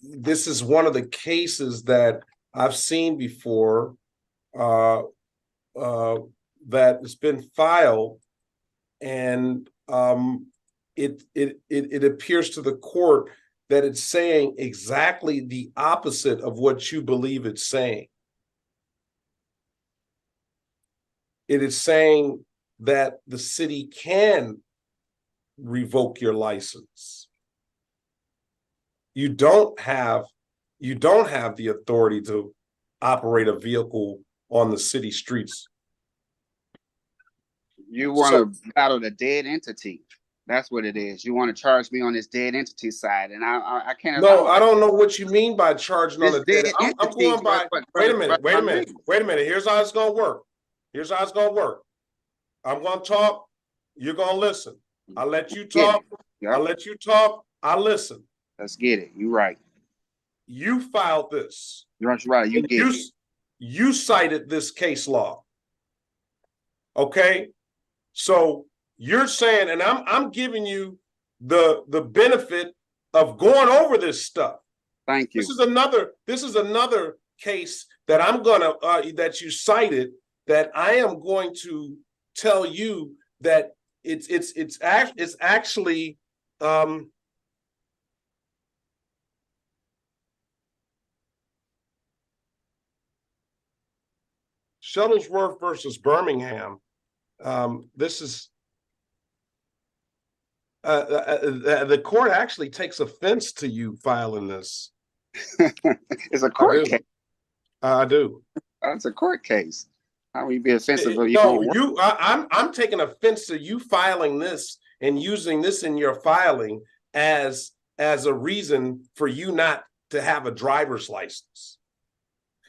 this is one of the cases that I've seen before that has been filed, and it appears to the court that it's saying exactly the opposite of what you believe it's saying. It is saying that the city can revoke your license. You don't have the authority to operate a vehicle on the city streets. You want to battle the dead entity. That's what it is. You want to charge me on this dead entity side, and I can't. No, I don't know what you mean by charging on the dead. I'm going by. Wait a minute. Here's how it's gonna work. I'm gonna talk. You're gonna listen. I'll let you talk. Yep. I'll let you talk. I'll listen. Let's get it. You're right. You filed this. That's right. You cited this case law. Okay, so you're saying, and I'm giving you the benefit of going over this stuff. Thank you. This is another case that I'm gonna that you cited, that I am going to tell you that it's actually Shuttlesworth versus Birmingham. This is the court actually takes offense to you filing this. It's a court case. I do. It's a court case. How will you be offensive? No, I'm taking offense to you filing this and using this in your filing as a reason for you not to have a driver's license.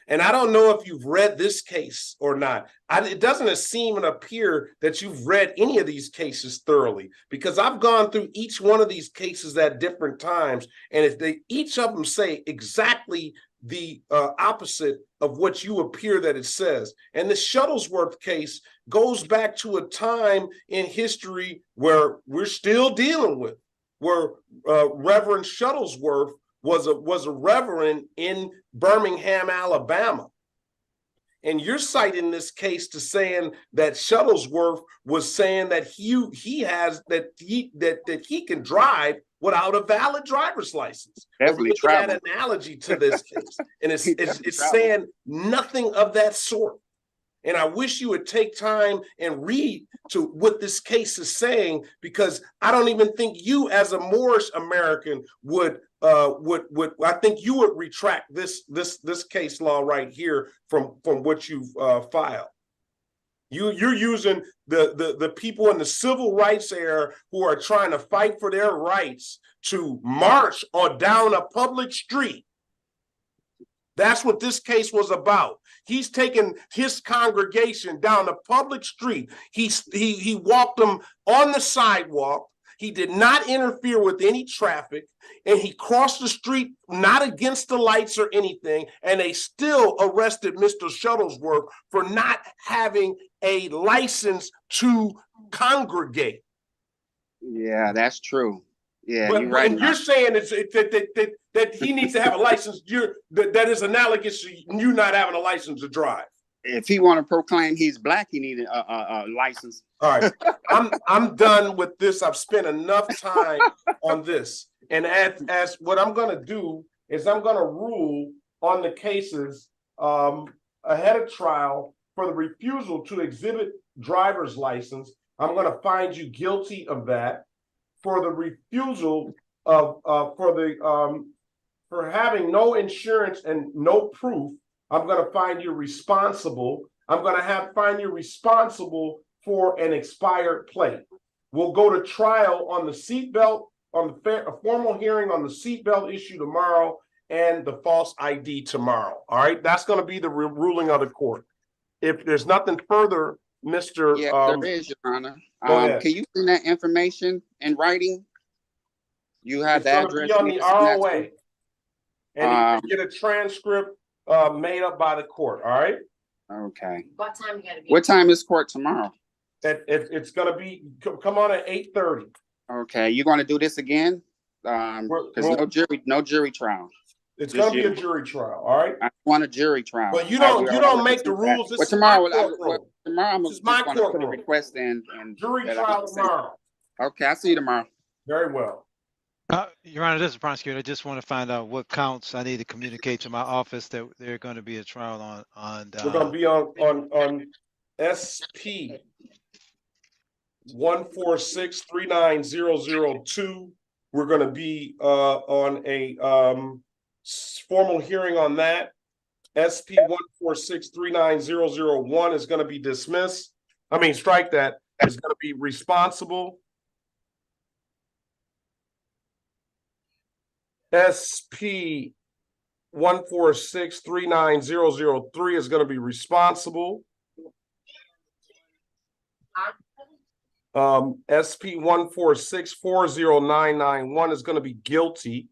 And I don't know if you've read this case or not. It doesn't seem and appear that you've read any of these cases thoroughly, because I've gone through each one of these cases at different times, and if each of them say exactly the opposite of what you appear that it says. And the Shuttlesworth case goes back to a time in history where we're still dealing with, where Reverend Shuttlesworth was a reverend in Birmingham, Alabama. And you're citing this case to saying that Shuttlesworth was saying that he can drive without a valid driver's license. Definitely travel. That analogy to this case, and it's saying nothing of that sort. And I wish you would take time and read to what this case is saying, because I don't even think you, as a Moorish American, would I think you would retract this case law right here from what you've filed. You're using the people in the civil rights era who are trying to fight for their rights to march or down a public street. That's what this case was about. He's taken his congregation down a public street. He walked them on the sidewalk. He did not interfere with any traffic, and he crossed the street not against the lights or anything, and they still arrested Mr. Shuttlesworth for not having a license to congregate. Yeah, that's true. Yeah, but you're right. And you're saying that he needs to have a license. That is analogous to you not having a license to drive. If he want to proclaim he's black, he needed a license. All right, I'm done with this. I've spent enough time on this, and as what I'm going to do is I'm going to rule on the cases ahead of trial for the refusal to exhibit driver's license. I'm going to find you guilty of that. For the refusal of for having no insurance and no proof, I'm going to find you responsible. I'm going to find you responsible for an expired plate. We'll go to trial on the seatbelt, on a formal hearing on the seatbelt issue tomorrow and the false ID tomorrow. All right, that's going to be the ruling of the court. If there's nothing further, Mr. Yeah, there is, Your Honor. Can you send that information in writing? You have the address. It's going to be on the ROA, and you can get a transcript made up by the court. All right. Okay. What time you gotta be? What time is court tomorrow? It's going to be come on at 8:30. Okay, you're going to do this again? Because no jury trial. It's going to be a jury trial. All right. I want a jury trial. But you don't make the rules. This is my courtroom. Tomorrow I'm going to put a request in and jury trial tomorrow. Okay, I'll see you tomorrow. Very well. Your Honor, this is the prosecutor. I just want to find out what counts I need to communicate to my office that they're going to be a trial on. We're going to be on SP 146-39002. We're going to be on a formal hearing on that. SP 146-39001 is going to be dismissed. I mean, strike that. Is going to be responsible. SP 146-39003 is going to be responsible. SP 146-40991 is going to be guilty,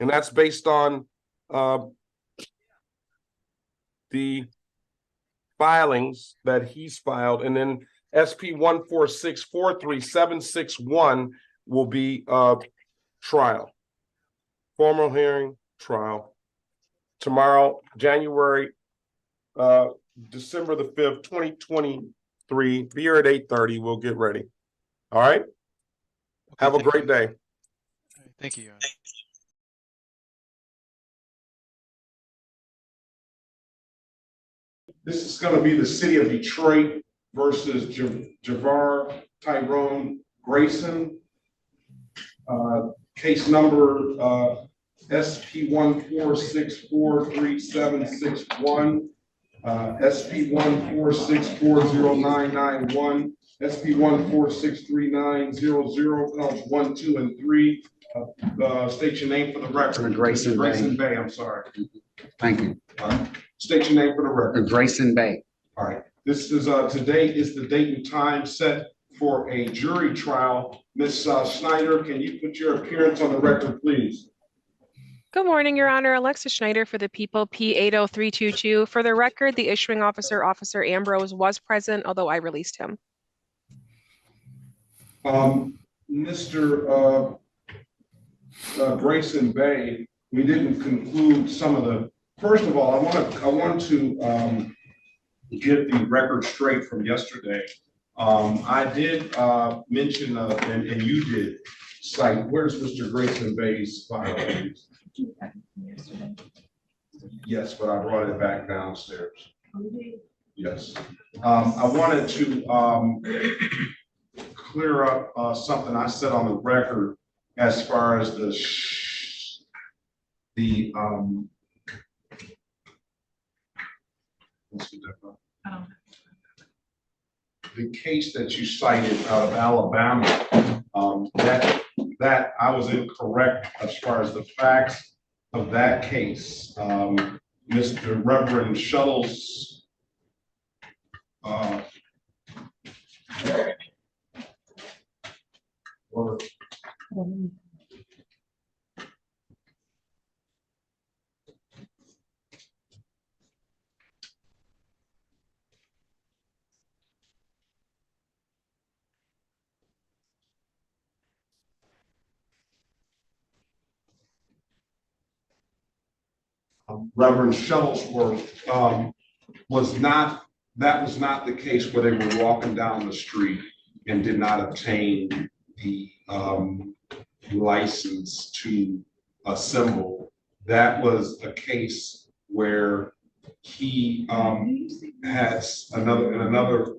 and that's based on the filings that he's filed. And then SP 146-43761 will be trial. Formal hearing, trial. Tomorrow, December the 5th, 2023. Be here at 8:30. We'll get ready. All right? Okay, have a great day. Thank you, Your Honor. This is going to be the city of Detroit versus Javar Tyrone Grayson. Case number SP 146-43761, SP 146-40991, SP 146-3900, counts 1, 2, and 3. State your name for the record. Grayson Bay. I'm sorry. Thank you. State your name for the record. Grayson Bay. All right. This is today is the date and time set for a jury trial. Ms. Schneider, can you put your appearance on the record, please? Good morning, Your Honor. Alexis Schneider for the people, P80322. For the record, the issuing officer, Officer Ambrose, was present, although I released him. Mr. Grayson Bay, we didn't conclude some of the. First of all, I want to get the record straight from yesterday. I did mention, and you did cite, where's Mr. Grayson Bay's file? Yes, but I brought it back downstairs. Yes. I wanted to clear up something I said on the record as far as the case that you cited out of Alabama, that I was incorrect as far as the facts of that case. Mr. Reverend Shuttles Reverend Shuttlesworth that was not the case where they were walking down the street and did not obtain the license to assemble. That was a case where he has another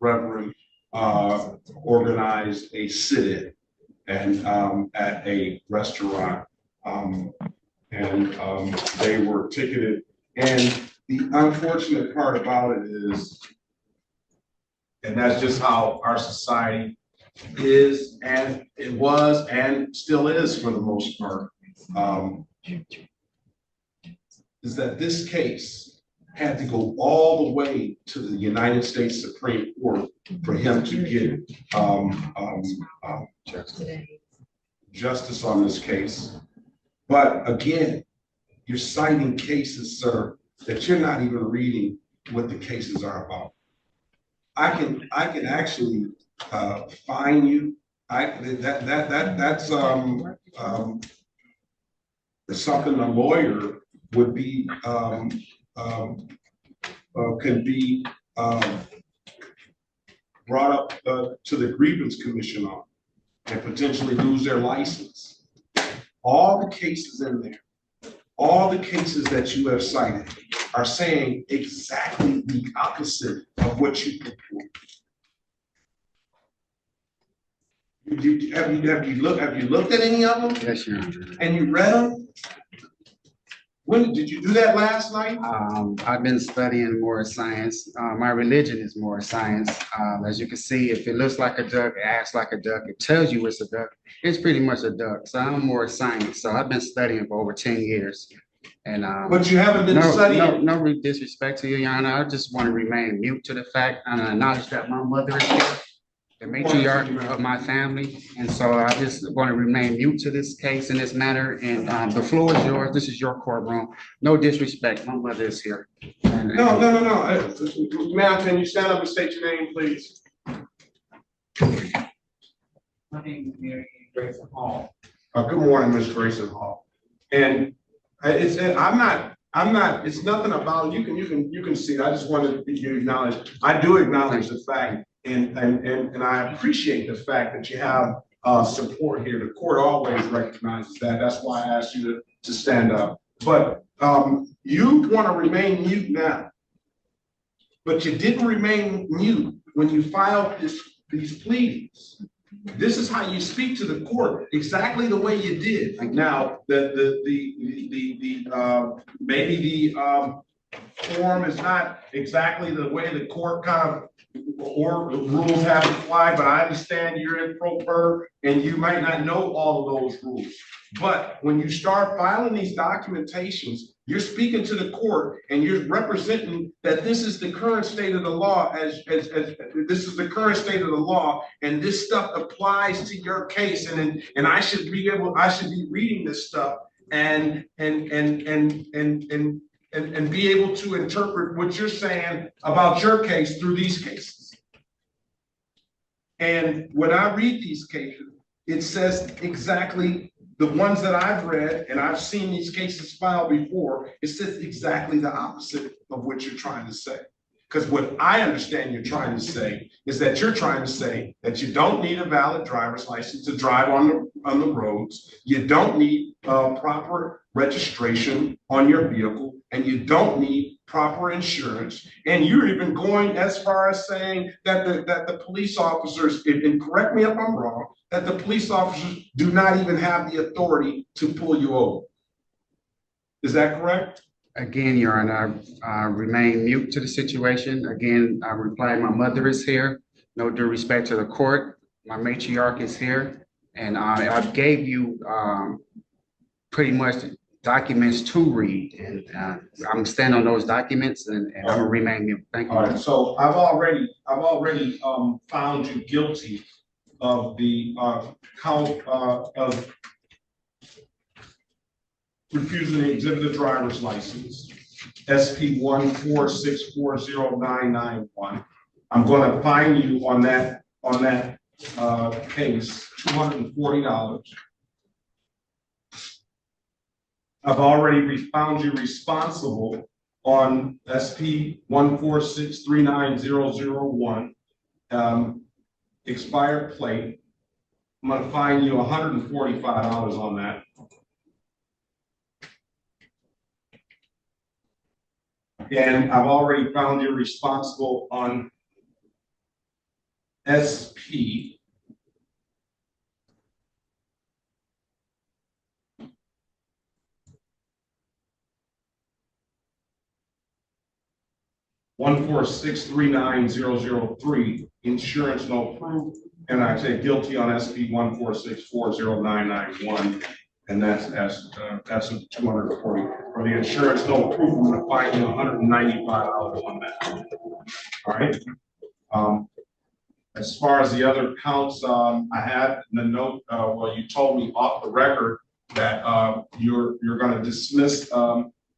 reverend organized a sit-in and at a restaurant, and they were ticketed. And the unfortunate part about it is, and that's just how our society is, and it was, and still is for the most part, is that this case had to go all the way to the United States Supreme Court for him to get justice on this case. But again, you're citing cases, sir, that you're not even reading what the cases are about. I can actually fine you. That's something a lawyer would be can be brought up to the grievance commission on and potentially lose their license. All the cases in there, all the cases that you have cited are saying exactly the opposite of what you purport. Have you looked at any of them? Yes, Your Honor. And you read them? When did you do that last night? I've been studying more science. My religion is more science. As you can see, if it looks like a duck, it acts like a duck, it tells you it's a duck, it's pretty much a duck. So I'm more science. So I've been studying for over 10 years. And but you haven't been studying. No disrespect to you, Your Honor. I just want to remain mute to the fact and acknowledge that my mother is here, the matriarch of my family, and so I just want to remain mute to this case in this matter. And the floor is yours. This is your courtroom. No disrespect. My mother is here. No. Ma'am, can you stand up and state your name, please? My name is Mary Grayson Hall. Good morning, Ms. Grayson Hall. And it's nothing about you can see it. I just wanted you to acknowledge. I do acknowledge the fact. And I appreciate the fact that you have support here. The court always recognizes that. That's why I asked you to stand up. But you want to remain mute now. But you didn't remain mute when you filed these pleadings. This is how you speak to the court, exactly the way you did. Now, maybe the form is not exactly the way the court kind of or the rules have to apply, but I understand you're in pro per and you might not know all of those rules. But when you start filing these documentations, you're speaking to the court and you're representing that this is the current state of the law as this is the current state of the law, and this stuff applies to your case, and I should be reading this stuff and be able to interpret what you're saying about your case through these cases. And when I read these cases, it says exactly the ones that I've read, and I've seen these cases filed before, it says exactly the opposite of what you're trying to say. Because what I understand you're trying to say is that you're trying to say that you don't need a valid driver's license to drive on the roads. You don't need proper registration on your vehicle, and you don't need proper insurance. And you're even going as far as saying that the police officers, and correct me if I'm wrong, that the police officers do not even have the authority to pull you over. Is that correct? Again, Your Honor, I remain mute to the situation. Again, I reply, my mother is here. No due respect to the court. My matriarch is here. And I gave you pretty much documents to read. And I'm standing on those documents, and I'm gonna remain mute. Thank you. All right, so I've already found you guilty of the count of refusing to exhibit a driver's license, SP 1464091. I'm going to fine you on that case, $240. I've already found you responsible on SP 146390001, expired plate. I'm gonna fine you $145 on that. And I've already found you responsible on SP 146390003, insurance no proof, and I say guilty on SP 146409991, and that's a 240 for the insurance no proof. I'm going to fine you $195 on that. All right. As far as the other counts, I had the note. Well, you told me off the record that you're going to dismiss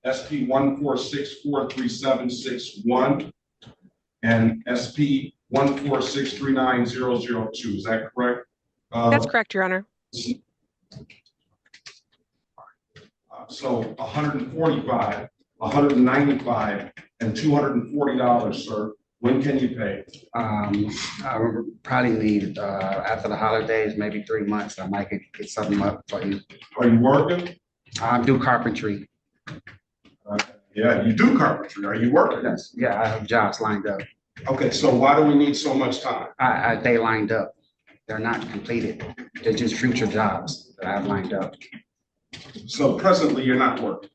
SP 146436761 and SP 146390002. Is that correct? That's correct, Your Honor. So 145, 195, and $240, sir. When can you pay? I probably need after the holidays, maybe 3 months. I might get something up for you. Are you working? I do carpentry. Yeah, you do carpentry. Are you working? Yes. Yeah, I have jobs lined up. Okay, so why do we need so much time? They lined up. They're not completed. They're just future jobs that I have lined up. So presently, you're not working?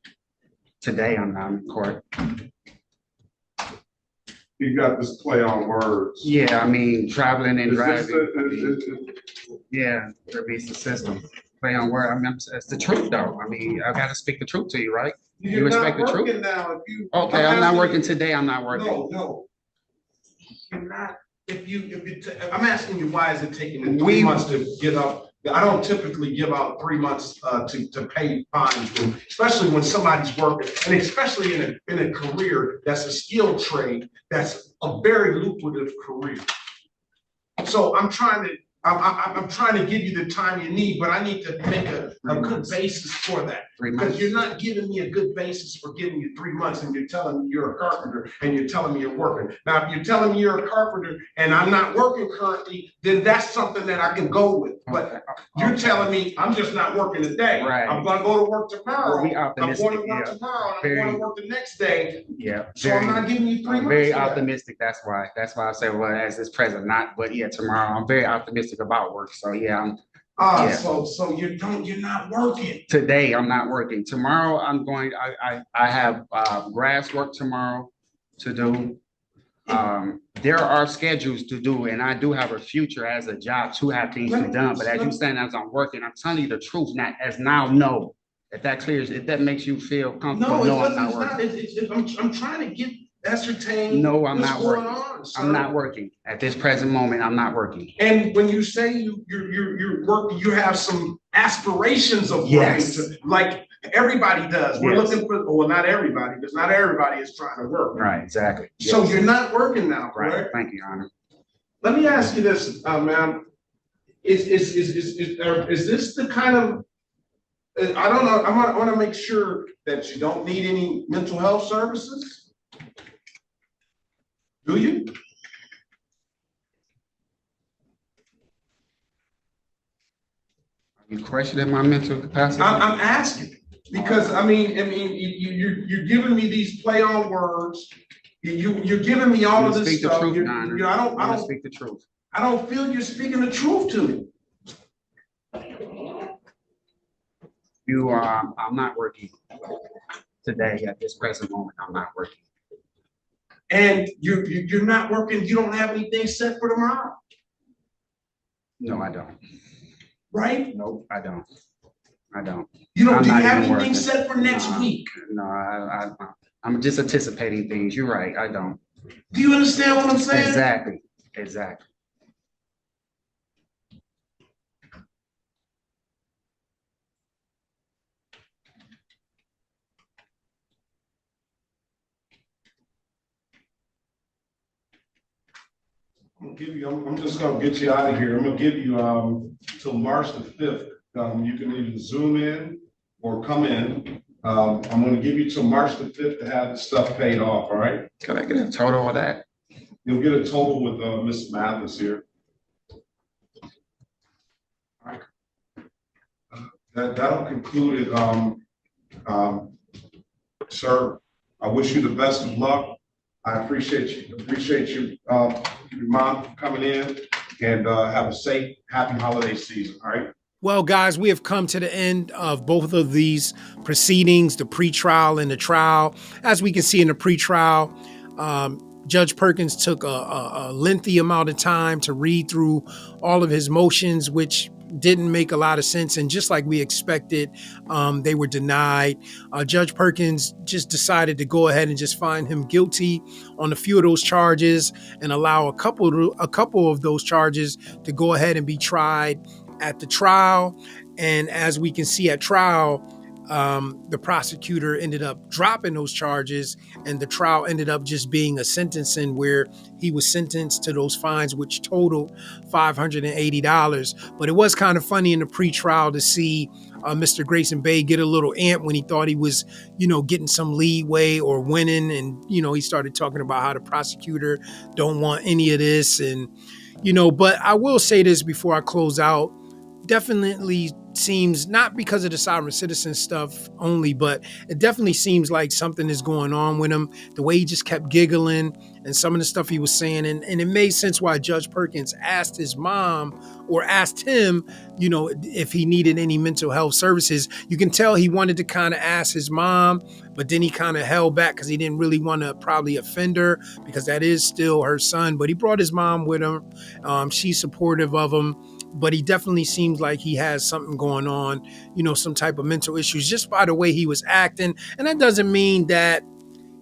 Today, I'm not in court. You got this play on words. Yeah, I mean, traveling and driving. Yeah, it's the system. Play on word. I mean, it's the truth, though. I mean, I got to speak the truth to you, right? You respect the truth? Now, okay, I'm not working today. I'm not working. No. You're not. I'm asking you, why is it taking 3 months to get up? I don't typically give out 3 months to pay fines, especially when somebody's working, and especially in a career that's a skilled trade, that's a very lucrative career. So I'm trying to give you the time you need, but I need to make a good basis for that. Because you're not giving me a good basis for giving you 3 months, and you're telling me you're a carpenter, and you're telling me you're working. Now, if you're telling me you're a carpenter and I'm not working currently, then that's something that I can go with. But you're telling me I'm just not working today. Right. I'm going to go to work tomorrow. I'm going to work tomorrow, and I'm going to work the next day. Yeah. So I'm not giving you 3 months. Very optimistic. That's why I say, well, as this present, not, but yeah, tomorrow. I'm very optimistic about work. So yeah, so you're not working today. I'm not working tomorrow. I'm going. I have grass work tomorrow to do. There are schedules to do, and I do have a future as a job to have things to be done. But as you saying, as I'm working, I'm telling you the truth. Not as now, no. If that clears, if that makes you feel comfortable, no, I'm not working. I'm trying to ascertain. No, I'm not working. I'm not working at this present moment. I'm not working. And when you say you're working, you have some aspirations of working, like everybody does. We're looking for, well, not everybody, because not everybody is trying to work. Right, exactly. So you're not working now, correct? Right. Thank you, Your Honor. Let me ask you this, ma'am. Is this the kind of, I don't know, I want to make sure that you don't need any mental health services? Do you? Are you questioning my mental capacity? I'm asking because I mean you're giving me these play on words. You're giving me all of this speak stuff. The truth, I don't speak the truth. I don't feel you're speaking the truth to me. I'm not working today at this present moment. I'm not working. And you're not working. You don't have anything set for tomorrow. No, I don't. Right? No, I don't. You don't. Do you have anything set for next week? No, I'm just anticipating things. You're right. I don't. Do you understand what I'm saying? Exactly. I'm just gonna get you out of here. I'm gonna give you till March the 5th. You can either Zoom in or come in. I'm gonna give you till March the 5th to have the stuff paid off, all right? Can I get a total of that? You'll get a total with Ms. Mathis here. All right. That'll conclude it, sir. I wish you the best of luck. I appreciate you, your mom coming in, and have a safe, happy holiday season, all right? Well, guys, we have come to the end of both of these proceedings, the pretrial and the trial. As we can see in the pretrial, Judge Perkins took a lengthy amount of time to read through all of his motions, which didn't make a lot of sense. And just like we expected, they were denied. Judge Perkins just decided to go ahead and just find him guilty on a few of those charges and allow a couple of those charges to go ahead and be tried at the trial. And as we can see at trial, the prosecutor ended up dropping those charges, and the trial ended up just being a sentencing where he was sentenced to those fines, which totaled $580. But it was kind of funny in the pretrial to see Mr. Grayson Bay get a little ant when he thought he was, getting some leeway or winning. And, he started talking about how the prosecutor don't want any of this. And, but I will say this before I close out. Definitely seems, not because of the sovereign citizen stuff only, but it definitely seems like something is going on with him. The way he just kept giggling and some of the stuff he was saying. And it made sense why Judge Perkins asked his mom or asked him, if he needed any mental health services. You can tell he wanted to kind of ask his mom, but then he kind of held back because he didn't really want to probably offend her, because that is still her son. But he brought his mom with him. She's supportive of him. But he definitely seems like he has something going on, some type of mental issues just by the way he was acting. And that doesn't mean that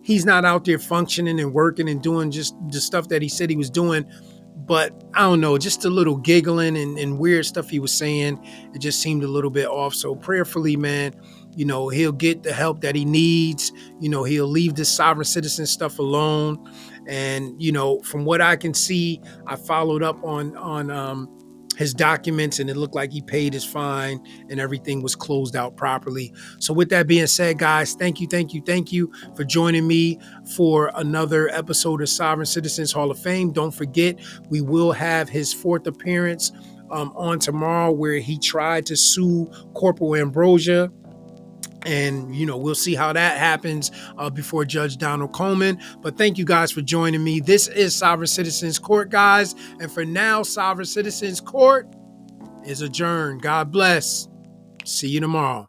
he's not out there functioning and working and doing just the stuff that he said he was doing. But I don't know, just a little giggling and weird stuff he was saying. It just seemed a little bit off. So prayerfully, man, he'll get the help that he needs. He'll leave this sovereign citizen stuff alone. And, from what I can see, I followed up on his documents, and it looked like he paid his fine and everything was closed out properly. So with that being said, guys, thank you for joining me for another episode of Sovereign Citizens Hall of Fame. Don't forget, we will have his 4th appearance on tomorrow, where he tried to sue Corporal Ambrose. And, we'll see how that happens before Judge Donald Coleman. But thank you guys for joining me. This is Sovereign Citizens Court, guys. And for now, Sovereign Citizens Court is adjourned. God bless. See you tomorrow.